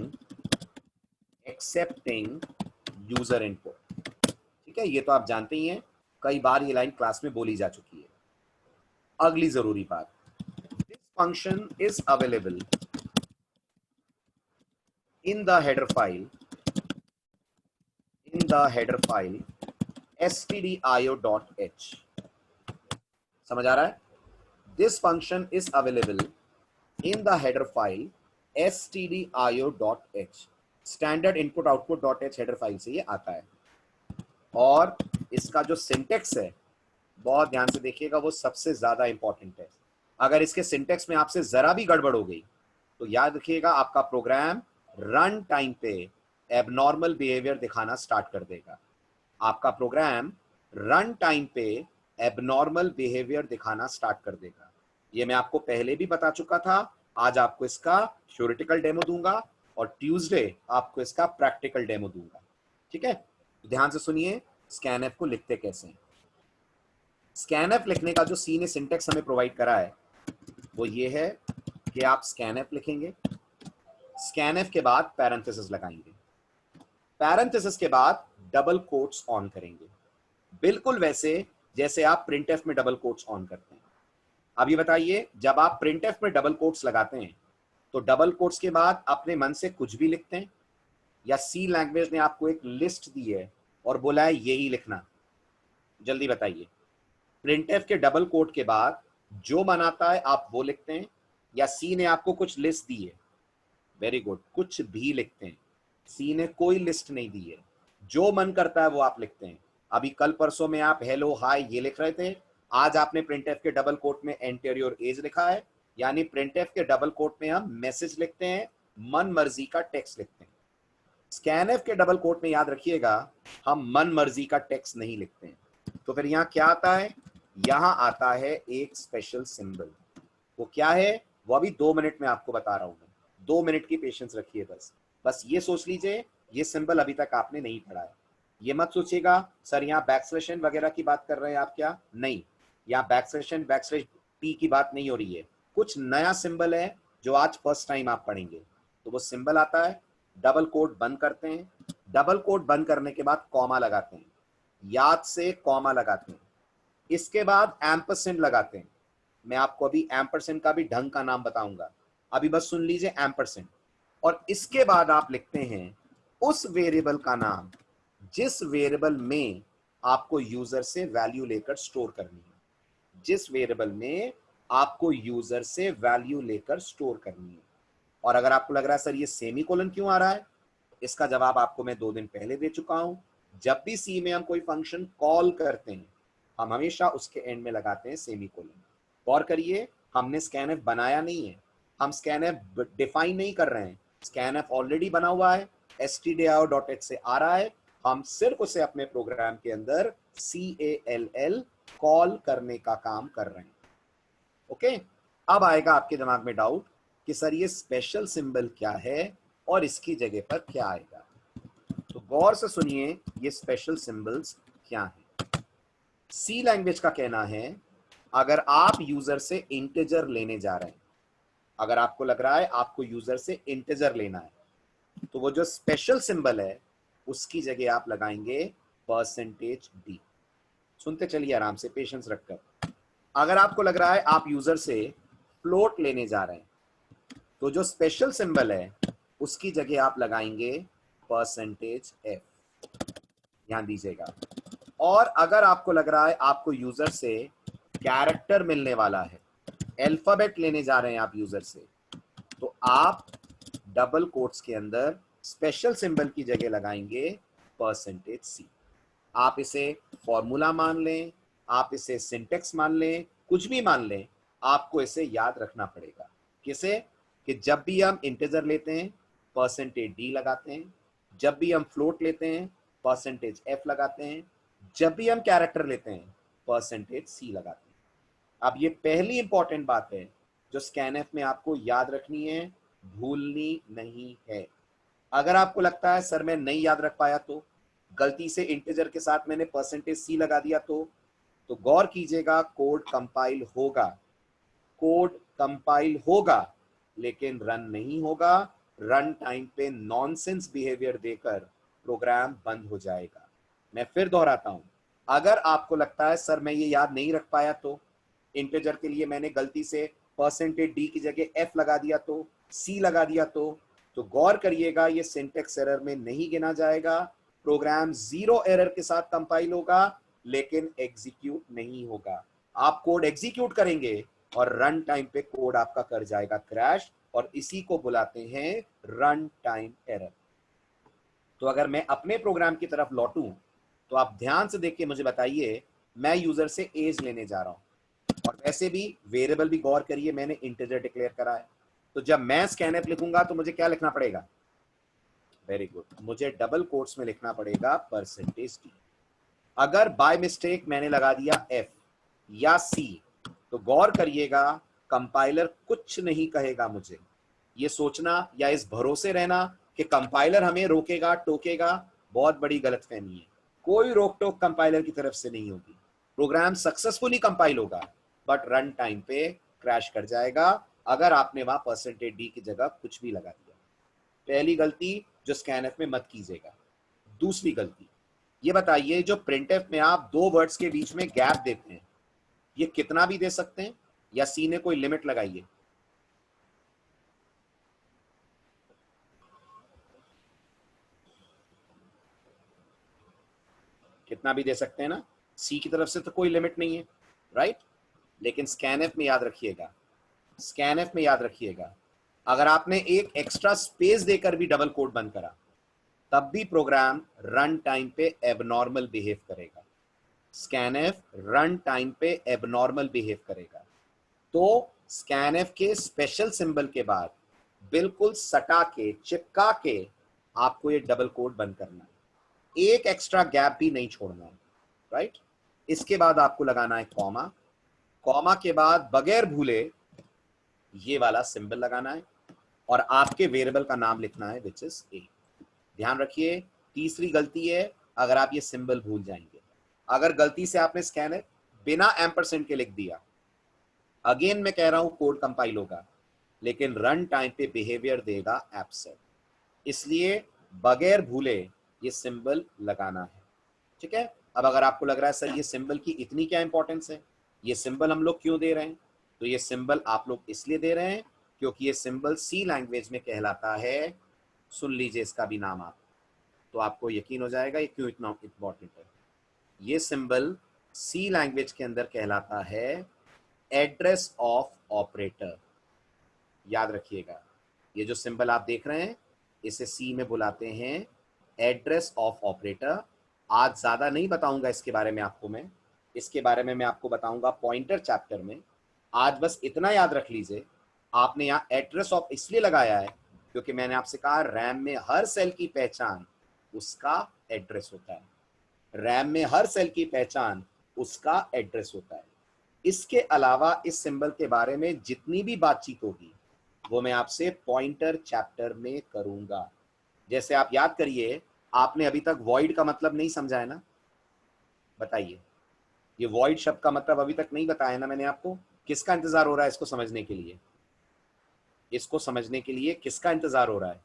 user input। ठीक है, ये तो आप जानते ही हैं, कई बार ये लाइन क्लास में बोली जा चुकी है। अगली जरूरी बात, this function is available in the header file stdio.h। समझ आ रहा है? This function is available in the header file stdio.h। Standard input output .h header file से ये आता है। और इसका जो सिंटेक्स है, बहुत ध्यान से देखिएगा, वो सबसे ज्यादा इंपॉर्टेंट है। अगर इसके सिंटेक्स में आपसे जरा भी गड़बड़ हो गई तो याद रखिएगा आपका प्रोग्राम रन टाइम पे एबनॉर्मल बिहेवियर दिखाना स्टार्ट कर देगा। आपका प्रोग्राम रन टाइम पे एबनॉर्मल बिहेवियर दिखाना स्टार्ट कर देगा। ये मैं आपको पहले भी बता चुका था। आज आपको इसका थ्योरेटिकल डेमो दूंगा और ट्यूसडे आपको इसका प्रैक्टिकल डेमो दूंगा, ठीक है। ध्यान से सुनिए स्कैनएफ को लिखते कैसे हैं। स्कैनएफ लिखने का जो सी ने सिंटेक्स हमें प्रोवाइड करा है वो ये है कि आप स्कैनएफ लिखेंगे, स्कैनएफ के बाद पैरेंथेसिस लगाएंगे, पैरेंथेसिस के बाद डबल कोट्स ऑन करेंगे, बिल्कुल वैसे जैसे आप प्रिंटएफ में डबल कोट्स ऑन करते हैं। अब ये बताइए, जब आप प्रिंटएफ में डबल कोट्स लगाते हैं तो डबल कोट्स के बाद अपने मन से कुछ भी लिखते हैं, या सी लैंग्वेज ने आपको एक लिस्ट दी है और बोला है यही लिखना? जल्दी बताइए, प्रिंटएफ के डबल कोट के बाद जो मन आता है आप वो लिखते हैं, या सी ने आपको कुछ लिस्ट दी है? वेरी गुड, कुछ भी लिखते हैं। सी ने कोई लिस्ट नहीं दी है, जो मन करता है वो आप लिखते हैं। अभी कल परसों में आप हेलो हाय ये लिख रहे थे, आज आपने प्रिंटएफ के डबल कोट में एंटर योर एज लिखा है, यानी प्रिंटएफ के डबल कोट में हम मैसेज लिखते हैं, मन मर्जी का टेक्स्ट लिखते हैं। स्कैनएफ के डबल कोट में याद रखिएगा हम मन मर्जी का टेक्स्ट नहीं लिखते हैं। तो फिर यहाँ क्या आता है? यहाँ आता है एक स्पेशल सिंबल। वो क्या है वो अभी 2 मिनट में आपको बता रहा हूं मैं। 2 मिनट की पेशेंस रखिए, बस ये सोच लीजिए ये सिंबल अभी तक आपने नहीं पढ़ा है। ये मत सोचिएगा सर यहाँ बैकस्लैश एन वगैरह की बात कर रहे हैं आप, क्या? नहीं, यहाँ बैकस्लैश एन बैकस्लैश टी की बात नहीं हो रही है। कुछ नया सिंबल है जो आज फर्स्ट टाइम आप पढ़ेंगे। तो वो सिंबल आता है, डबल कोट बंद करते हैं, डबल कोट बंद करने के बाद कॉमा लगाते हैं, याद से कॉमा लगाते हैं, इसके बाद एम्परसेंड लगाते हैं, मैं आपको अभी एम्परसेंड का भी ढंग का नाम बताऊंगा, अभी बस सुन लीजिए एम्परसेंड। और इसके बाद आप लिखते हैं उस वेरिएबल का नाम जिस वेरिएबल में आपको यूजर से वैल्यू लेकर स्टोर करनी है, जिस वेरिएबल में आपको यूजर से वैल्यू लेकर स्टोर करनी है। और अगर आपको लग रहा है सर ये सेमीकोलन क्यों आ रहा है, इसका जवाब आपको मैं 2 दिन पहले दे चुका हूं। जब भी सी में हम कोई फंक्शन कॉल करते हैं हम हमेशा उसके एंड में लगाते हैं सेमीकोलन। गौर करिए, हमने स्कैनएफ बनाया नहीं है, हम स्कैनएफ डिफाइन नहीं कर रहे हैं, स्कैनएफ ऑलरेडी बना हुआ है, stdio.h से आ रहा है, हम सिर्फ उसे अपने प्रोग्राम के अंदर CALL कॉल करने का काम कर रहे हैं। ओके, अब आएगा आपके दिमाग में डाउट कि सर ये स्पेशल सिंबल क्या है और इसकी जगह पर क्या आएगा। तो गौर से सुनिए ये स्पेशल सिंबल्स क्या हैं। सी लैंग्वेज का कहना है अगर आप यूजर से इंटीजर लेने जा रहे हैं, अगर आपको लग रहा है आपको यूजर से इंटीजर लेना है, तो वो जो स्पेशल सिंबल है उसकी जगह आप लगाएंगे %d। सुनते चलिए आराम से, पेशेंस रखकर। अगर आपको लग रहा है आप यूजर से फ्लोट लेने जा रहे हैं, तो जो स्पेशल सिंबल है उसकी जगह आप लगाएंगे %f। ध्यान दीजिएगा। और अगर आपको लग रहा है आपको यूजर से कैरेक्टर मिलने वाला है, अल्फाबेट लेने जा रहे हैं आप यूजर से, तो आप डबल कोट्स के अंदर स्पेशल सिंबल की जगह लगाएंगे %c। आप इसे फॉर्मूला मान लें, आप इसे सिंटेक्स मान लें, कुछ भी मान लें, आपको इसे याद रखना पड़ेगा। किसे? कि जब भी हम इंटीजर लेते हैं %d लगाते हैं, जब भी हम फ्लोट लेते हैं %f लगाते हैं, जब भी हम कैरेक्टर लेते हैं %c लगाते हैं। अब ये पहली इंपॉर्टेंट बात है जो स्कैनएफ में आपको याद रखनी है, भूलनी नहीं है। अगर आपको लगता है सर मैं नहीं याद रख पाया, तो गलती से इंटीजर के साथ मैंने %c लगा दिया, तो गौर कीजिएगा कोड कंपाइल होगा, कोड कंपाइल होगा लेकिन रन नहीं होगा। रन टाइम पे नॉनसेंस बिहेवियर देकर प्रोग्राम बंद हो जाएगा। मैं फिर दोहराता हूं, अगर आपको लगता है सर मैं ये याद नहीं रख पाया, तो इंटीजर के लिए मैंने गलती से %d की जगह f लगा दिया, तो c लगा दिया, तो गौर करिएगा ये सिंटेक्स एरर में नहीं गिना जाएगा। प्रोग्राम 0 एरर के साथ कंपाइल होगा लेकिन एग्जीक्यूट नहीं होगा। आप कोड एग्जीक्यूट करेंगे और रन टाइम पे कोड आपका कर जाएगा क्रैश, और इसी को बुलाते हैं रन टाइम एरर। तो अगर मैं अपने प्रोग्राम की तरफ लौटूं तो आप ध्यान से देख के मुझे बताइए, मैं यूजर से एज लेने जा रहा हूं, और वैसे भी वेरिएबल भी गौर करिए मैंने इंटीजर डिक्लेयर करा है, तो जब मैं स्कैनएफ लिखूंगा तो मुझे क्या लिखना पड़ेगा? वेरी गुड, मुझे डबल कोट्स में लिखना पड़ेगा %d। अगर बाय मिस्टेक मैंने लगा दिया f या c, तो गौर करिएगा कंपाइलर कुछ नहीं कहेगा मुझे। ये सोचना या इस भरोसे रहना कि कंपाइलर हमें रोकेगा टोकेगा, बहुत बड़ी गलतफहमी है। कोई रोक टोक कंपाइलर की तरफ से नहीं होगी, प्रोग्राम सक्सेसफुली कंपाइल होगा बट रन टाइम पे क्रैश कर जाएगा अगर आपने वहां %d की जगह कुछ भी लगा दिया। पहली गलती जो स्कैनएफ में मत कीजिएगा। दूसरी गलती ये बताइए, जो प्रिंटएफ में आप 2 वर्ड्स के बीच में गैप देते हैं, ये कितना भी दे सकते हैं या सी ने कोई लिमिट लगाई है? कितना भी दे सकते हैं ना, सी की तरफ से तो कोई लिमिट नहीं है, राइट? लेकिन स्कैनएफ में याद रखिएगा, स्कैनएफ में याद रखिएगा, अगर आपने एक एक्स्ट्रा स्पेस देकर भी डबल कोट बंद करा तब भी प्रोग्राम रन टाइम पे एबनॉर्मल बिहेव करेगा। स्कैनएफ रन टाइम पे एबनॉर्मल बिहेव करेगा। तो स्कैनएफ के स्पेशल सिंबल के बाद बिल्कुल सटा के चिपका के आपको ये डबल कोट बंद करना है, एक एक्स्ट्रा गैप भी नहीं छोड़ना है, राइट? इसके बाद आपको लगाना है कॉमा, कॉमा के बाद बगैर भूले ये वाला सिंबल लगाना है और आपके वेरिएबल का नाम लिखना है विच इज a। ध्यान रखिए, तीसरी गलती है अगर आप ये सिंबल भूल जाएंगे। अगर गलती से आपने स्कैनर बिना एम्परसेंड के लिख दिया, अगेन मैं कह रहा हूं कोड कंपाइल होगा लेकिन रन टाइम पे बिहेवियर देगा एब्सेंट, इसलिए बगैर भूले ये सिंबल लगाना है। ठीक है, अब अगर आपको लग रहा है सर ये सिंबल की इतनी क्या इंपॉर्टेंस है, ये सिंबल हम लोग क्यों दे रहे हैं, तो ये सिंबल आप लोग इसलिए दे रहे हैं क्योंकि ये सिंबल सी लैंग्वेज में कहलाता है, सुन लीजिए इसका भी नाम आप, तो आपको यकीन हो जाएगा ये क्यों इतना इंपॉर्टेंट है। ये सिंबल सी लैंग्वेज के अंदर कहलाता है एड्रेस ऑफ ऑपरेटर। याद रखिएगा, ये जो सिंबल आप देख रहे हैं इसे सी में बुलाते हैं एड्रेस ऑफ ऑपरेटर। आज ज्यादा नहीं बताऊंगा इसके बारे में आपको मैं, इसके बारे में मैं आपको बताऊंगा पॉइंटर चैप्टर में। आज बस इतना याद रख लीजिए, आपने यहाँ एड्रेस ऑफ इसलिए लगाया है क्योंकि मैंने आपसे कहा रैम में हर सेल की पहचान उसका एड्रेस होता है, रैम में हर सेल की पहचान उसका एड्रेस होता है। इसके अलावा इस सिंबल के बारे में जितनी भी बातचीत होगी वो मैं आपसे पॉइंटर चैप्टर में करूंगा। जैसे आप याद करिए, आपने अभी तक वॉइड का मतलब नहीं समझा है ना, बताइए, ये वॉइड शब्द का मतलब अभी तक नहीं बताया ना मैंने आपको। किसका इंतजार हो रहा है इसको समझने के लिए? इसको समझने के लिए किसका इंतजार हो रहा है?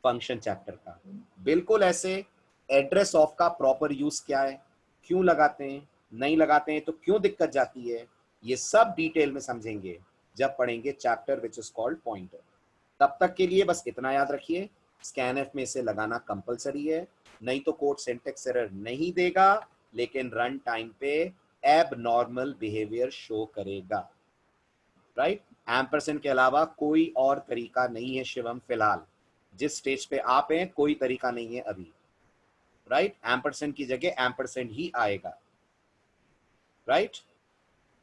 फंक्शन चैप्टर का। बिल्कुल ऐसे एड्रेस ऑफ का प्रॉपर यूज क्या है, क्यों लगाते हैं, नहीं लगाते हैं तो क्यों दिक्कत जाती है, ये सब डिटेल में समझेंगे जब पढ़ेंगे chapter which is called pointer. तब तक के लिए बस इतना याद रखिए, स्कैनएफ में इसे लगाना कंपलसरी है, नहीं तो कोड सिंटेक्स एरर नहीं देगा लेकिन रन टाइम पे एब नॉर्मल बिहेवियर शो करेगा। राइट, एम्परसेंड के अलावा कोई और तरीका नहीं है शिवम, फिलहाल जिस स्टेज पे आप हैं कोई तरीका नहीं है अभी। राइट, एम्परसेंड की जगह एम्परसेंड ही आएगा। राइट,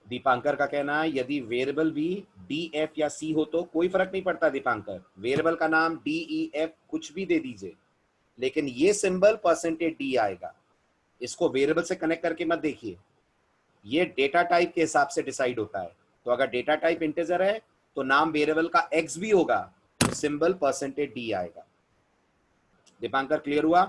दीपांकर का कहना है यदि वेरिएबल भी डी एफ या सी हो तो कोई फर्क नहीं पड़ता दीपांकर, वेरिएबल का नाम डी ई एफ कुछ भी दे दीजिए, लेकिन ये सिंबल परसेंटेज डी आएगा। इसको वेरिएबल से कनेक्ट करके मत देखिए, ये डेटा टाइप के हिसाब से डिसाइड होता है। तो अगर डेटा टाइप इंटीजर है तो नाम वेरिएबल का एक्स भी होगा तो सिंबल परसेंटेज डी आएगा। दीपांकर क्लियर हुआ?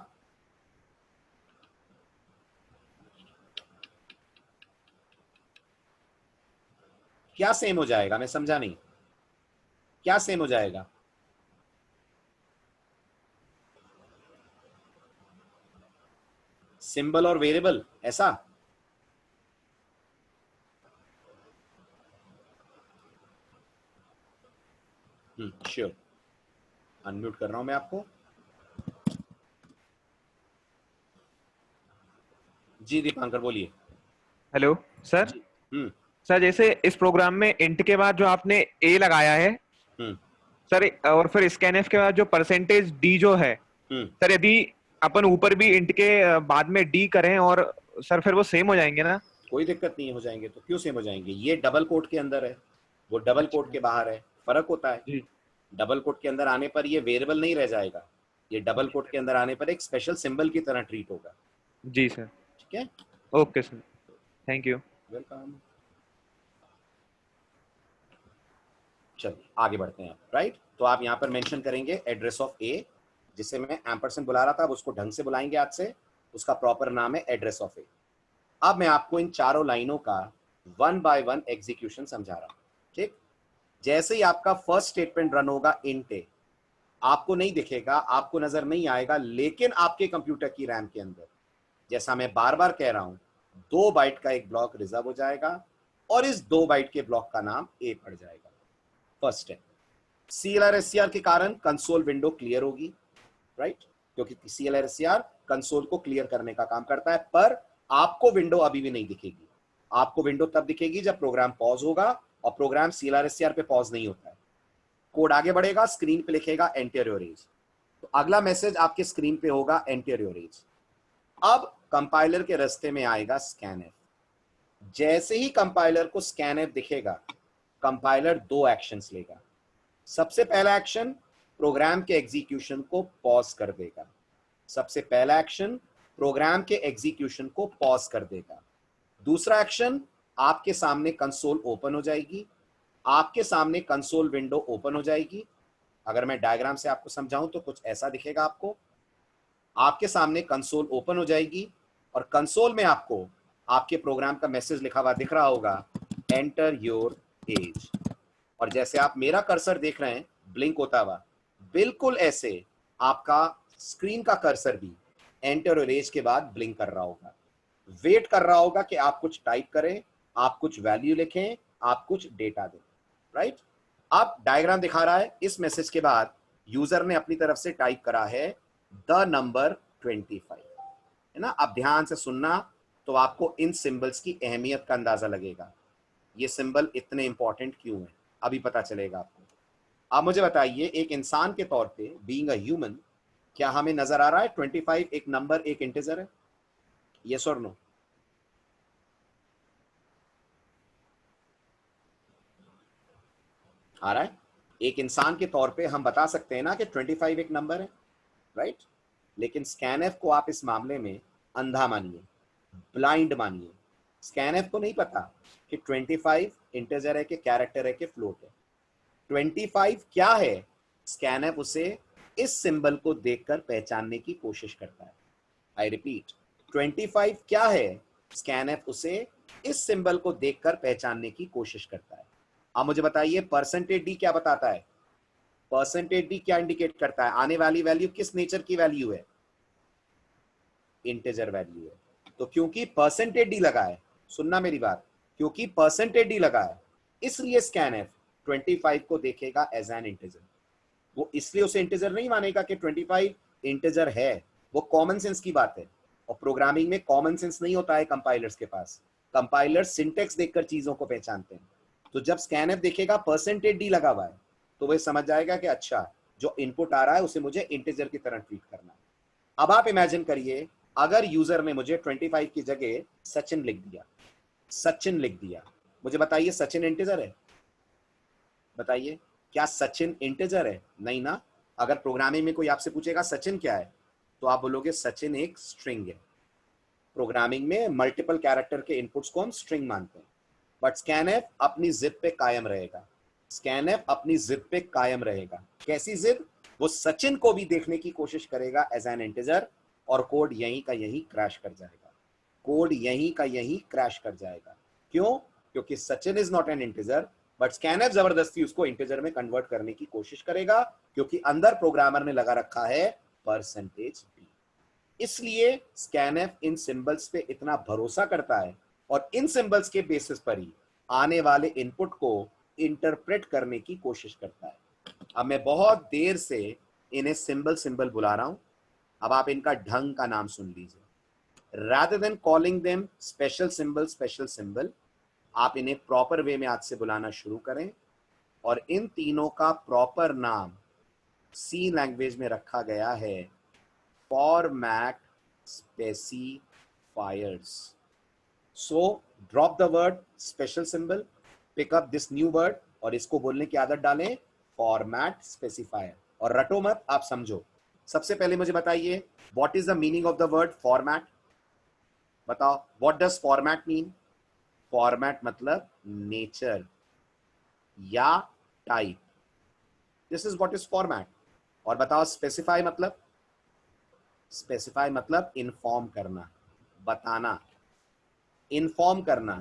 क्या सेम हो जाएगा, मैं समझा नहीं, क्या सेम हो जाएगा? सिंबल और वेरिएबल ऐसा? श्योर, अनम्यूट कर रहा हूं मैं आपको। जी दीपांकर बोलिए। Hello sir. जी। सर जैसे इस प्रोग्राम में इंट के बाद जो आपने ए लगाया है हम्म सर, और फिर स्कैनएफ के बाद जो परसेंटेज डी जो है हम्म सर, यदि अपन ऊपर भी इंट के बाद में डी करें और सर फिर वो सेम हो जाएंगे ना? कोई दिक्कत नहीं हो जाएंगे, तो क्यों सेम हो जाएंगे? ये डबल कोट के अंदर है, वो डबल कोट अच्छा के बाहर है, फर्क होता है। जी। डबल कोट के अंदर आने पर ये वेरिएबल नहीं रह जाएगा, ये डबल जी कोट के अंदर आने पर एक स्पेशल सिंबल की तरह ट्रीट होगा। जी सर। ठीक है, okay sir, thank you. Welcome. चलिए आगे बढ़ते हैं आप। राइट, तो आप यहाँ पर मेंशन करेंगे एड्रेस ऑफ ए, जिसे मैं एम्परसेंड बुला रहा था, अब उसको ढंग से बुलाएंगे आज से, उसका प्रॉपर नाम है एड्रेस ऑफ ए। अब मैं आपको इन चारों लाइनों का वन बाय वन एग्जीक्यूशन समझा रहा हूं। ठीक, जैसे ही आपका फर्स्ट स्टेटमेंट रन होगा इंट ए, आपको नहीं दिखेगा, आपको नजर नहीं आएगा, लेकिन आपके कंप्यूटर की रैम के अंदर, जैसा मैं बार बार कह रहा हूं, 2 बाइट का एक ब्लॉक रिजर्व हो जाएगा और इस 2 बाइट के ब्लॉक का नाम ए पड़ जाएगा। फर्स्ट स्टेप, CLR/SCR के कारण कंसोल विंडो क्लियर होगी। राइट, क्योंकि CLR/SCR कंसोल को क्लियर करने का काम करता है, पर आपको विंडो अभी भी नहीं दिखेगी। आपको विंडो तब दिखेगी जब प्रोग्राम पॉज होगा, और प्रोग्राम CLR/SCR पे पॉज नहीं होता है। कोड आगे बढ़ेगा, स्क्रीन पे लिखेगा एंटर योर एज, तो अगला मैसेज आपके स्क्रीन पे होगा एंटर योर एज। अब कंपाइलर के रास्ते में आएगा स्कैनएफ। जैसे ही कंपाइलर को स्कैनएफ दिखेगा, कंपाइलर 2 एक्शंस लेगा। सबसे पहला एक्शन प्रोग्राम के एग्जीक्यूशन को पॉज कर देगा, सबसे पहला एक्शन प्रोग्राम के एग्जीक्यूशन को पॉज कर देगा। दूसरा एक्शन, आपके सामने कंसोल ओपन हो जाएगी, आपके सामने कंसोल विंडो ओपन हो जाएगी। अगर मैं डायग्राम से आपको समझाऊं तो कुछ ऐसा दिखेगा आपको, आपके सामने कंसोल ओपन हो जाएगी और कंसोल में आपको आपके प्रोग्राम का मैसेज लिखा हुआ दिख रहा होगा एंटर योर एज। और जैसे आप मेरा कर्सर देख रहे हैं ब्लिंक होता हुआ, बिल्कुल ऐसे आपका स्क्रीन का कर्सर भी एंटर योर एज के बाद ब्लिंक कर रहा होगा, वेट कर रहा होगा कि आप कुछ टाइप करें, आप कुछ वैल्यू लिखें, आप कुछ डेटा दें, राइट। अब डायग्राम दिखा रहा है, इस मैसेज के बाद यूजर ने अपनी तरफ से टाइप करा है द नंबर 25, है ना। अब ध्यान से सुनना तो आपको इन सिंबल्स की अहमियत का अंदाजा लगेगा, ये सिंबल इतने इंपॉर्टेंट क्यों है, अभी पता चलेगा आपको। आप मुझे बताइए, एक इंसान के तौर पे, बीइंग अ ह्यूमन, क्या हमें नजर आ रहा है 25 एक नंबर, एक इंटीजर है? यस और नो? आ रहा है? एक इंसान के तौर पे हम बता सकते हैं ना कि 25 एक नंबर है, राइट। लेकिन स्कैनएफ को आप इस मामले में अंधा मानिए, ब्लाइंड मानिए। स्कैनएफ को नहीं पता कि 25 इंटीजर है कि कैरेक्टर है कि फ्लोट है। 25 क्या है, स्कैनएफ उसे इस सिंबल को देखकर पहचानने की कोशिश करता है। आई रिपीट, 25 क्या है, स्कैनएफ उसे इस सिंबल को देखकर पहचानने की कोशिश करता है। अब मुझे बताइए, परसेंटेज डी क्या बताता है? परसेंटेज डी क्या इंडिकेट करता है? आने वाली वैल्यू किस नेचर की वैल्यू है? इंटीजर वैल्यू है। तो क्योंकि परसेंटेज डी लगा है, सुनना मेरी बात, क्योंकि परसेंटेज डी लगा है, इसलिए स्कैनएफ 25 को देखेगा एज एन इंटीजर। वो इसलिए उसे इंटीजर नहीं मानेगा कि 25 इंटीजर है, वो कॉमन सेंस की बात है। और प्रोग्रामिंग में कॉमन सेंस नहीं होता है कंपाइलर्स के पास। कंपाइलर्स सिंटेक्स देखकर चीजों को पहचानते हैं। तो जब स्कैनएफ देखेगा परसेंटेज डी लगा हुआ है, तो वह समझ जाएगा कि अच्छा, जो इनपुट आ रहा है उसे मुझे इंटीजर की तरह ट्रीट करना है। अब आप इमेजिन करिए, अगर यूजर ने मुझे 25 की जगह सचिन लिख दिया, सचिन लिख दिया, मुझे बताइए सचिन इंटीजर है? बताइए, क्या सचिन इंटीजर है? नहीं ना। अगर प्रोग्रामिंग में कोई आपसे पूछेगा सचिन क्या है, तो आप बोलोगे सचिन एक स्ट्रिंग है। प्रोग्रामिंग में मल्टीपल कैरेक्टर के इनपुट्स को हम स्ट्रिंग मानते हैं। बट स्कैनएफ अपनी जिद पे कायम रहेगा। स्कैनएफ अपनी जिद पे कायम रहेगा। कैसी जिद? वो सचिन को भी देखने की कोशिश करेगा एज एन इंटीजर, और कोड यहीं का यहीं क्रैश कर जाएगा। कोड यहीं का यहीं क्रैश कर जाएगा। क्यों? क्योंकि Sachin is not an integer, but scanf जबरदस्ती उसको इंटीजर में कन्वर्ट करने की कोशिश करेगा, क्योंकि अंदर प्रोग्रामर ने लगा रखा है परसेंटेज बी। इसलिए स्कैनएफ इन सिंबल्स पे इतना भरोसा करता है और इन सिंबल्स के बेसिस पर ही आने वाले इनपुट को इंटरप्रेट करने की कोशिश करता है। अब मैं बहुत देर से इन्हें सिंबल सिंबल बुला रहा हूं, अब आप इनका ढंग का नाम सुन लीजिए। rather than calling them special symbol, आप इन्हें प्रॉपर वे में आज से बुलाना शुरू करें। और इन तीनों का प्रॉपर नाम सी लैंग्वेज में रखा गया है format specifiers. So drop the word special symbol, pick up this new word और इसको बोलने की आदत डालें, फॉर्मेट स्पेसिफायर। और रटो मत, आप समझो। सबसे पहले मुझे बताइए, what is the meaning of the word format? बताओ, what does format mean? Format मतलब नेचर या type. This is what is format. और बताओ, स्पेसिफाई मतलब? स्पेसिफाई मतलब इन्फॉर्म करना, बताना, इन्फॉर्म करना,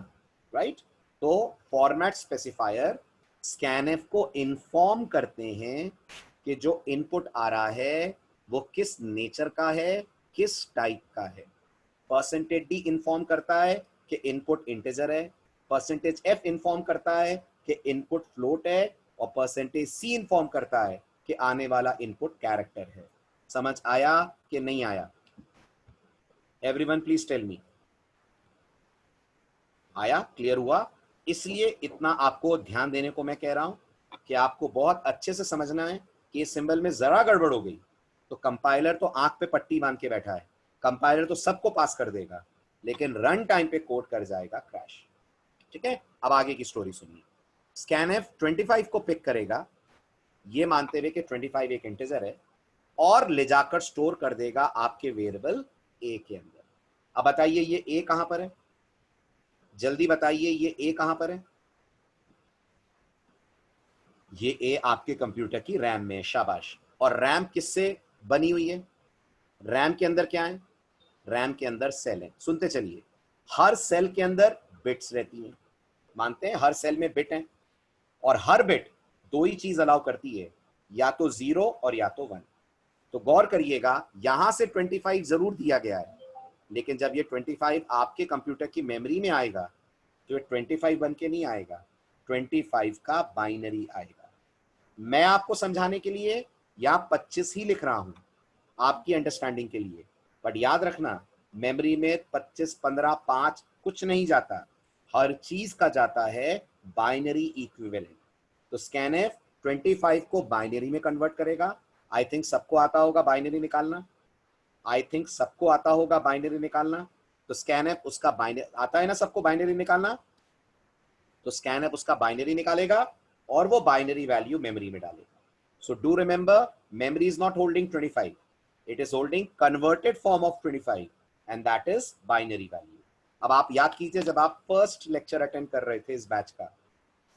राइट। तो फॉर्मेट स्पेसिफायर स्कैनएफ को इन्फॉर्म करते हैं कि जो इनपुट आ रहा है वो किस नेचर का है, किस टाइप का है। परसेंटेज डी इन्फॉर्म करता है कि इनपुट इंटीजर है, परसेंटेज एफ इन्फॉर्म करता है कि इनपुट फ्लोट है, और परसेंटेज सी इन्फॉर्म करता है कि आने वाला इनपुट कैरेक्टर है। समझ आया कि नहीं आया? Everyone please tell me. आया? क्लियर हुआ? इसलिए इतना आपको ध्यान देने को मैं कह रहा हूं कि आपको बहुत अच्छे से समझना है कि इस सिंबल में जरा गड़बड़ हो गई तो कंपाइलर तो आंख पे पट्टी बांध के बैठा है। कंपाइलर तो सबको पास कर देगा, लेकिन रन टाइम पे कोड कर जाएगा क्रैश। ठीक है, अब आगे की स्टोरी सुनिए। स्कैनएफ 25 को पिक करेगा, ये मानते हुए कि 25 एक इंटीजर है, और ले जाकर स्टोर कर देगा आपके वेरिएबल ए के अंदर। अब बताइए, ये ए कहां पर है? जल्दी बताइए, ये ए कहां पर है? ये ए आपके कंप्यूटर की रैम में है, शाबाश। और रैम किससे बनी हुई है? रैम के अंदर क्या है? रैम के अंदर सेल है। सुनते चलिए, हर सेल के अंदर बिट्स रहती हैं। मानते हैं हर सेल में बिट है, और हर बिट दो ही चीज अलाउ करती है, या तो 0 और या तो 1। तो गौर करिएगा, यहां से 25 जरूर दिया गया है, लेकिन जब ये 25 आपके कंप्यूटर की मेमोरी में आएगा तो ये 25 बन के नहीं आएगा, 25 का बाइनरी आएगा। मैं आपको समझाने के लिए यहाँ 25 ही लिख रहा हूं आपकी अंडरस्टैंडिंग के लिए, बट याद रखना मेमोरी में 25, 15, 5 कुछ नहीं जाता, हर चीज का जाता है बाइनरी इक्विवेलेंट। तो स्कैनएफ 25 को बाइनरी में कन्वर्ट करेगा। आई थिंक सबको आता होगा बाइनरी निकालना, आई थिंक सबको आता होगा बाइनरी निकालना। तो स्कैनएफ उसका बाइनरी आता है ना, सबको बाइनरी निकालना। तो स्कैनएफ उसका बाइनरी निकालेगा और वो बाइनरी वैल्यू मेमोरी में डालेगा। So do remember, memory is not holding 25, it is holding converted form of 25 and that is binary value. अब आप याद कीजिए, जब आप फर्स्ट लेक्चर अटेंड कर रहे थे इस बैच का,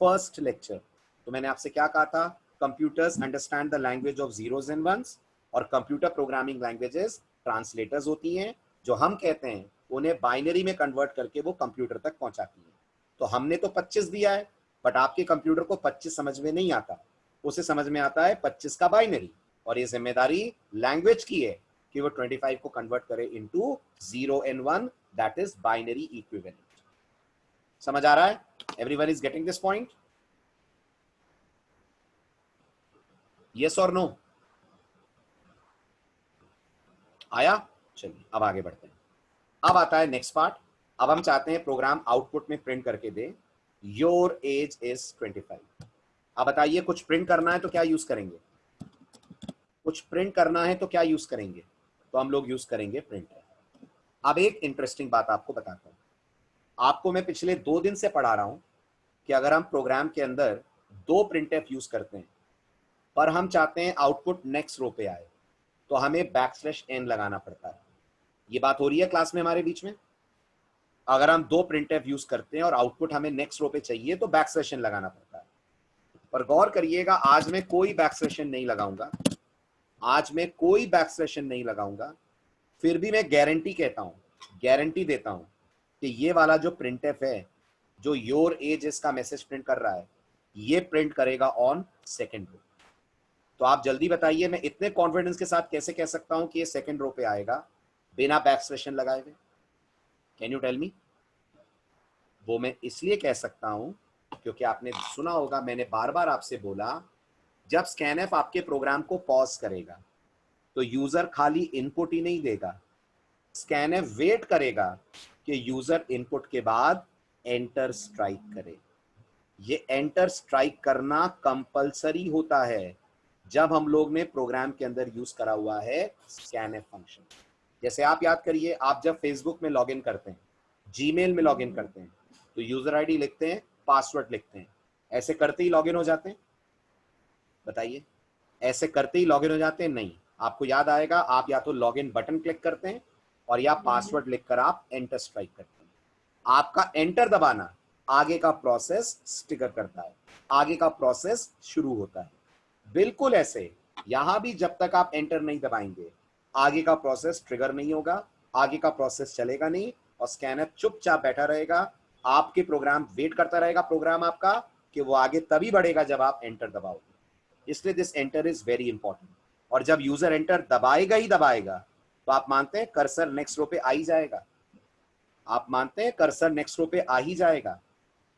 फर्स्ट लेक्चर, तो मैंने आपसे क्या कहा था? Computers understand the language of zeros and ones, और कंप्यूटर प्रोग्रामिंग लैंग्वेजेस ट्रांसलेटर्स होती हैं, जो हम कहते हैं उन्हें बाइनरी में कन्वर्ट करके वो कंप्यूटर तक पहुंचाती हैं। तो हमने तो 25 दिया है, बट आपके कंप्यूटर को 25 समझ में नहीं आता, उसे समझ में आता है 25 का बाइनरी, और ये जिम्मेदारी लैंग्वेज की है कि वो 25 को कन्वर्ट करे into 0 and 1, that is binary equivalent. समझ आ रहा है? Everyone is getting this point? Yes और नो? आया? चलिए अब आगे बढ़ते हैं। अब आता है नेक्स्ट पार्ट। अब हम चाहते हैं प्रोग्राम आउटपुट में प्रिंट करके दे योर एज इज 25। अब बताइए, कुछ प्रिंट करना है तो क्या यूज करेंगे? कुछ प्रिंट करना है तो क्या यूज करेंगे? तो हम लोग यूज करेंगे प्रिंटर। अब एक इंटरेस्टिंग बात आपको बताता हूं। आपको मैं पिछले 2 दिन से पढ़ा रहा हूं कि अगर हम प्रोग्राम के अंदर 2 प्रिंटफ यूज करते हैं, पर हम चाहते हैं आउटपुट नेक्स्ट रो पे आए, तो हमें \n लगाना पड़ता है। ये बात हो रही है क्लास में हमारे बीच में? अगर हम 2 प्रिंटफ यूज करते हैं और आउटपुट हमें नेक्स्ट रो पे चाहिए तो \n लगाना पड़ता है। पर गौर करिएगा, आज मैं कोई \n नहीं लगाऊंगा, आज मैं कोई \n नहीं लगाऊंगा। फिर भी मैं गारंटी कहता हूं, गारंटी देता हूं कि ये वाला जो प्रिंटफ है, जो योर एज इसका मैसेज प्रिंट कर रहा है, ये प्रिंट करेगा ऑन सेकेंड रो। तो आप जल्दी बताइए, मैं इतने कॉन्फिडेंस के साथ कैसे कह सकता हूं कि ये सेकेंड रो पे आएगा बिना \n लगाए हुए? Can you tell me? वो मैं इसलिए कह सकता हूं क्योंकि आपने सुना होगा, मैंने बार बार आपसे बोला, जब स्कैनएफ आपके प्रोग्राम को पॉज करेगा तो यूजर खाली इनपुट ही नहीं देगा, स्कैनएफ वेट करेगा कि यूजर इनपुट के बाद एंटर स्ट्राइक करे। ये एंटर स्ट्राइक करना कंपलसरी होता है जब हम लोग ने प्रोग्राम के अंदर यूज करा हुआ है स्कैनएफ फंक्शन। जैसे आप याद करिए, आप जब फेसबुक में लॉगिन करते हैं, जीमेल में लॉगिन करते हैं, तो यूजर आईडी लिखते हैं, पासवर्ड लिखते हैं, ऐसे करते ही लॉगिन हो जाते हैं? बताइए, ऐसे करते ही लॉगिन हो जाते हैं? नहीं। आपको याद आएगा, आप या तो लॉगिन बटन क्लिक करते हैं और या पासवर्ड लिखकर आप एंटर स्ट्राइक करते हैं। आपका एंटर दबाना आगे का प्रोसेस ट्रिगर करता है, आगे का प्रोसेस शुरू होता है। बिल्कुल ऐसे यहां भी जब तक आप एंटर नहीं दबाएंगे, आगे का प्रोसेस ट्रिगर नहीं होगा, आगे का प्रोसेस चलेगा नहीं, और स्कैनर चुपचाप बैठा रहेगा, आपके प्रोग्राम वेट करता रहेगा, प्रोग्राम आपका, कि वो आगे तभी बढ़ेगा जब आप एंटर दबाओगे। इसलिए this enter is very important. और जब यूजर एंटर दबाएगा ही दबाएगा, तो आप मानते हैं कर्सर नेक्स्ट रो पे आ ही जाएगा, आप मानते हैं कर्सर नेक्स्ट रो पे आ ही जाएगा,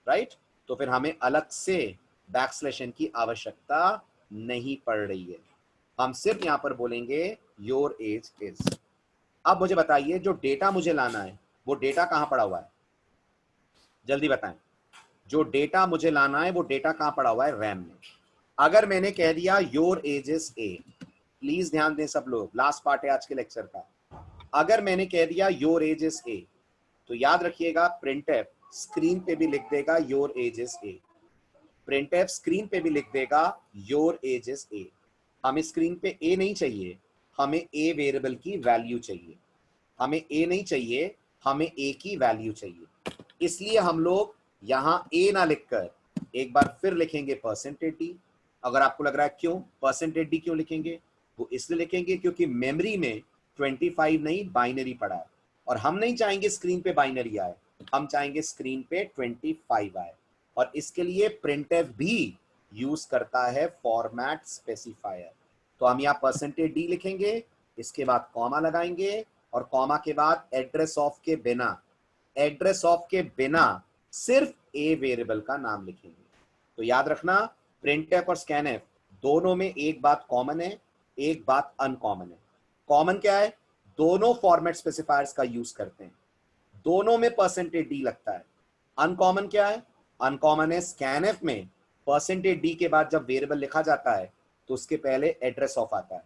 राइट? तो फिर हमें अलग से \n की आवश्यकता नहीं पड़ रही है, हम सिर्फ यहां पर बोलेंगे योर एज इज। अब मुझे बताइए, जो डेटा मुझे लाना है वो डेटा कहां पड़ा हुआ है? जल्दी बताएं, जो डेटा मुझे लाना है वो डेटा कहां पड़ा हुआ है? रैम में। अगर मैंने कह दिया your age is a, please ध्यान दें सब लोग, लास्ट पार्ट है आज के लेक्चर का। अगर मैंने कह दिया योर एज इज ए, तो याद रखिएगा प्रिंटफ स्क्रीन पे भी लिख देगा your age is a, printf screen पे भी लिख देगा योर एज इज ए। हमें स्क्रीन पे ए नहीं चाहिए, हमें ए वेरिएबल की वैल्यू चाहिए, हमें ए नहीं चाहिए, हमें ए की वैल्यू चाहिए। इसलिए हम लोग यहां ए ना लिखकर एक बार फिर लिखेंगे %d। अगर आपको लग रहा है क्यों %d क्यों लिखेंगे, वो इसलिए लिखेंगे क्योंकि मेमोरी में 25 नहीं बाइनरी पड़ा है, और हम नहीं चाहेंगे स्क्रीन पे बाइनरी आए, हम चाहेंगे स्क्रीन पे 25 आए। और इसके लिए प्रिंटफ भी यूज करता है फॉर्मेट स्पेसिफायर। तो हम यहाँ %d लिखेंगे, इसके बाद कॉमा लगाएंगे, और कॉमा के बाद एड्रेस ऑफ के बिना, एड्रेस ऑफ के बिना सिर्फ ए वेरिएबल का नाम लिखेंगे। तो याद रखना printf और scanf दोनों में एक बात कॉमन है, एक बात अनकॉमन है। कॉमन क्या है? दोनों फॉर्मेट स्पेसिफायर्स का यूज करते हैं, दोनों में %d लगता है। अनकॉमन क्या है? अनकॉमन है scanf में %d के बाद जब वेरिएबल लिखा जाता है तो उसके पहले एड्रेस ऑफ आता है,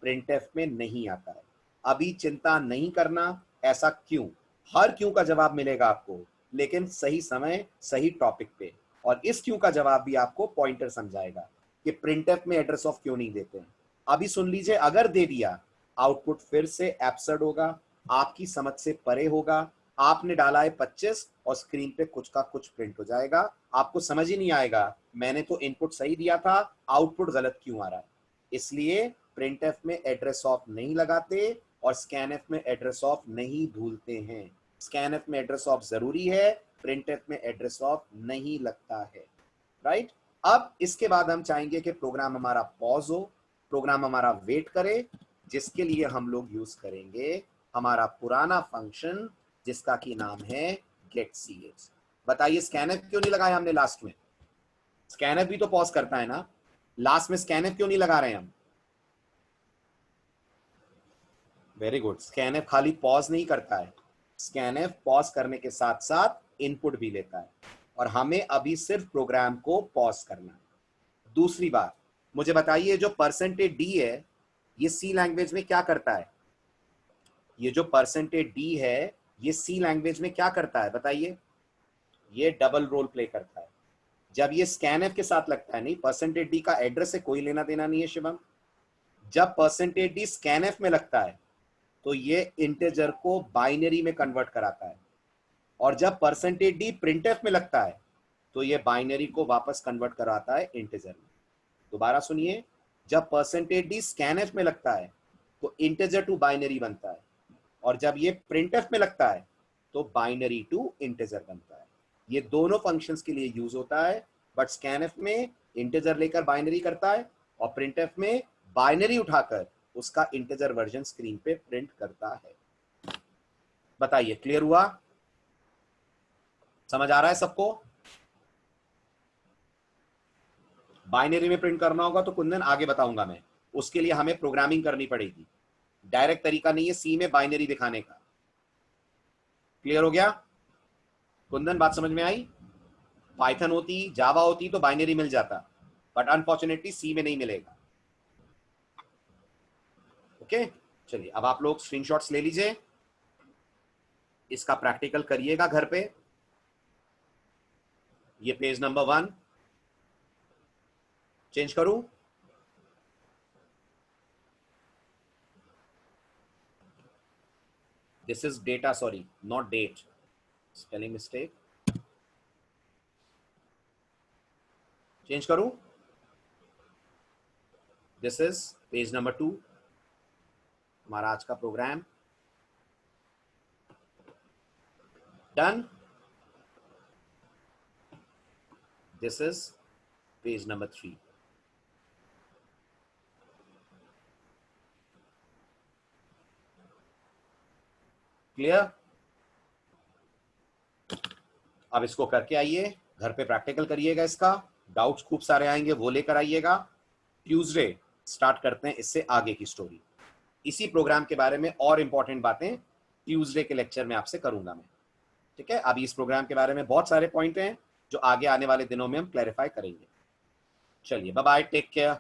printf में नहीं आता है। अभी चिंता नहीं करना, ऐसा क्यों? हर क्यों का जवाब मिलेगा आपको, लेकिन सही समय सही टॉपिक पे। और इस क्यों का जवाब भी आपको पॉइंटर समझाएगा कि printf में एड्रेस ऑफ क्यों नहीं देते हैं। अभी सुन लीजिए, अगर दे दिया आउटपुट फिर से एब्सर्ड होगा, आपकी समझ से परे होगा। आपने डाला है 25 और स्क्रीन पे कुछ का कुछ प्रिंट हो जाएगा, आपको समझ ही नहीं आएगा मैंने तो इनपुट सही दिया था, आउटपुट गलत क्यों आ रहा है। इसलिए printf में एड्रेस ऑफ नहीं लगाते और scanf में एड्रेस ऑफ नहीं भूलते हैं। scanf में एड्रेस ऑफ जरूरी है, printf में एड्रेस ऑफ नहीं लगता है। राइट? अब इसके बाद हम चाहेंगे कि प्रोग्राम हमारा पॉज हो, प्रोग्राम हमारा वेट करे, जिसके लिए हम लोग यूज करेंगे हमारा पुराना फंक्शन जिसका की नाम है getCH। बताइए scanf क्यों नहीं लगाया हमने लास्ट में? scanf भी तो पॉज करता है ना, लास्ट में scanf क्यों नहीं लगा रहे हम? वेरी गुड, scanf खाली पॉज नहीं करता है, scanf पॉज करने के साथ साथ इनपुट भी लेता है, और हमें अभी सिर्फ प्रोग्राम को पॉज करना है। दूसरी बात, मुझे बताइए जो %d है ये सी लैंग्वेज में क्या करता है? ये जो %d है ये सी लैंग्वेज में क्या करता है बताइए? ये डबल रोल प्ले करता है। जब ये scanf के साथ लगता है, नहीं, %d का एड्रेस से कोई लेना देना नहीं है शिवम। जब %d scanf में लगता है तो ये इंटीजर को बाइनरी में कन्वर्ट कराता है, और जब %d printf में लगता है तो ये बाइनरी को वापस कन्वर्ट कराता है इंटीजर में। दोबारा सुनिए, जब %d scanf में लगता है तो इंटीजर टू बाइनरी बनता है, और जब ये printf में लगता है तो बाइनरी टू इंटीजर बनता है। ये दोनों फंक्शंस के लिए यूज होता है, बट scanf में इंटीजर लेकर बाइनरी करता है और printf में बाइनरी उठाकर उसका इंटीजर वर्जन स्क्रीन पे प्रिंट करता है। बताइए, क्लियर हुआ? समझ आ रहा है सबको? बाइनरी में प्रिंट करना होगा तो कुंदन आगे बताऊंगा मैं, उसके लिए हमें प्रोग्रामिंग करनी पड़ेगी, डायरेक्ट तरीका नहीं है सी में बाइनरी दिखाने का। क्लियर हो गया कुंदन? बात समझ में आई? पाइथन होती, जावा होती तो बाइनरी मिल जाता, बट अनफॉर्चुनेटली सी में नहीं मिलेगा। ओके, चलिए अब आप लोग स्क्रीनशॉट्स ले लीजिए, इसका प्रैक्टिकल करिएगा घर पे। ये पेज नंबर 1 चेंज करूं? This is data, sorry not date, spelling mistake. Change करूं? दिस इज पेज नंबर 2, हमारा आज का प्रोग्राम। Done. This is page number 3। Clear? अब इसको करके आइए, घर पे प्रैक्टिकल करिएगा, इसका डाउट्स खूब सारे आएंगे वो लेकर आइएगा। ट्यूसडे स्टार्ट करते हैं इससे आगे की स्टोरी। इसी प्रोग्राम के बारे में और इंपॉर्टेंट बातें ट्यूसडे के लेक्चर में आपसे करूंगा मैं। ठीक है, अभी इस प्रोग्राम के बारे में बहुत सारे पॉइंट हैं जो आगे आने वाले दिनों में हम क्लैरिफाई करेंगे। चलिए, बाय बाय, टेक केयर।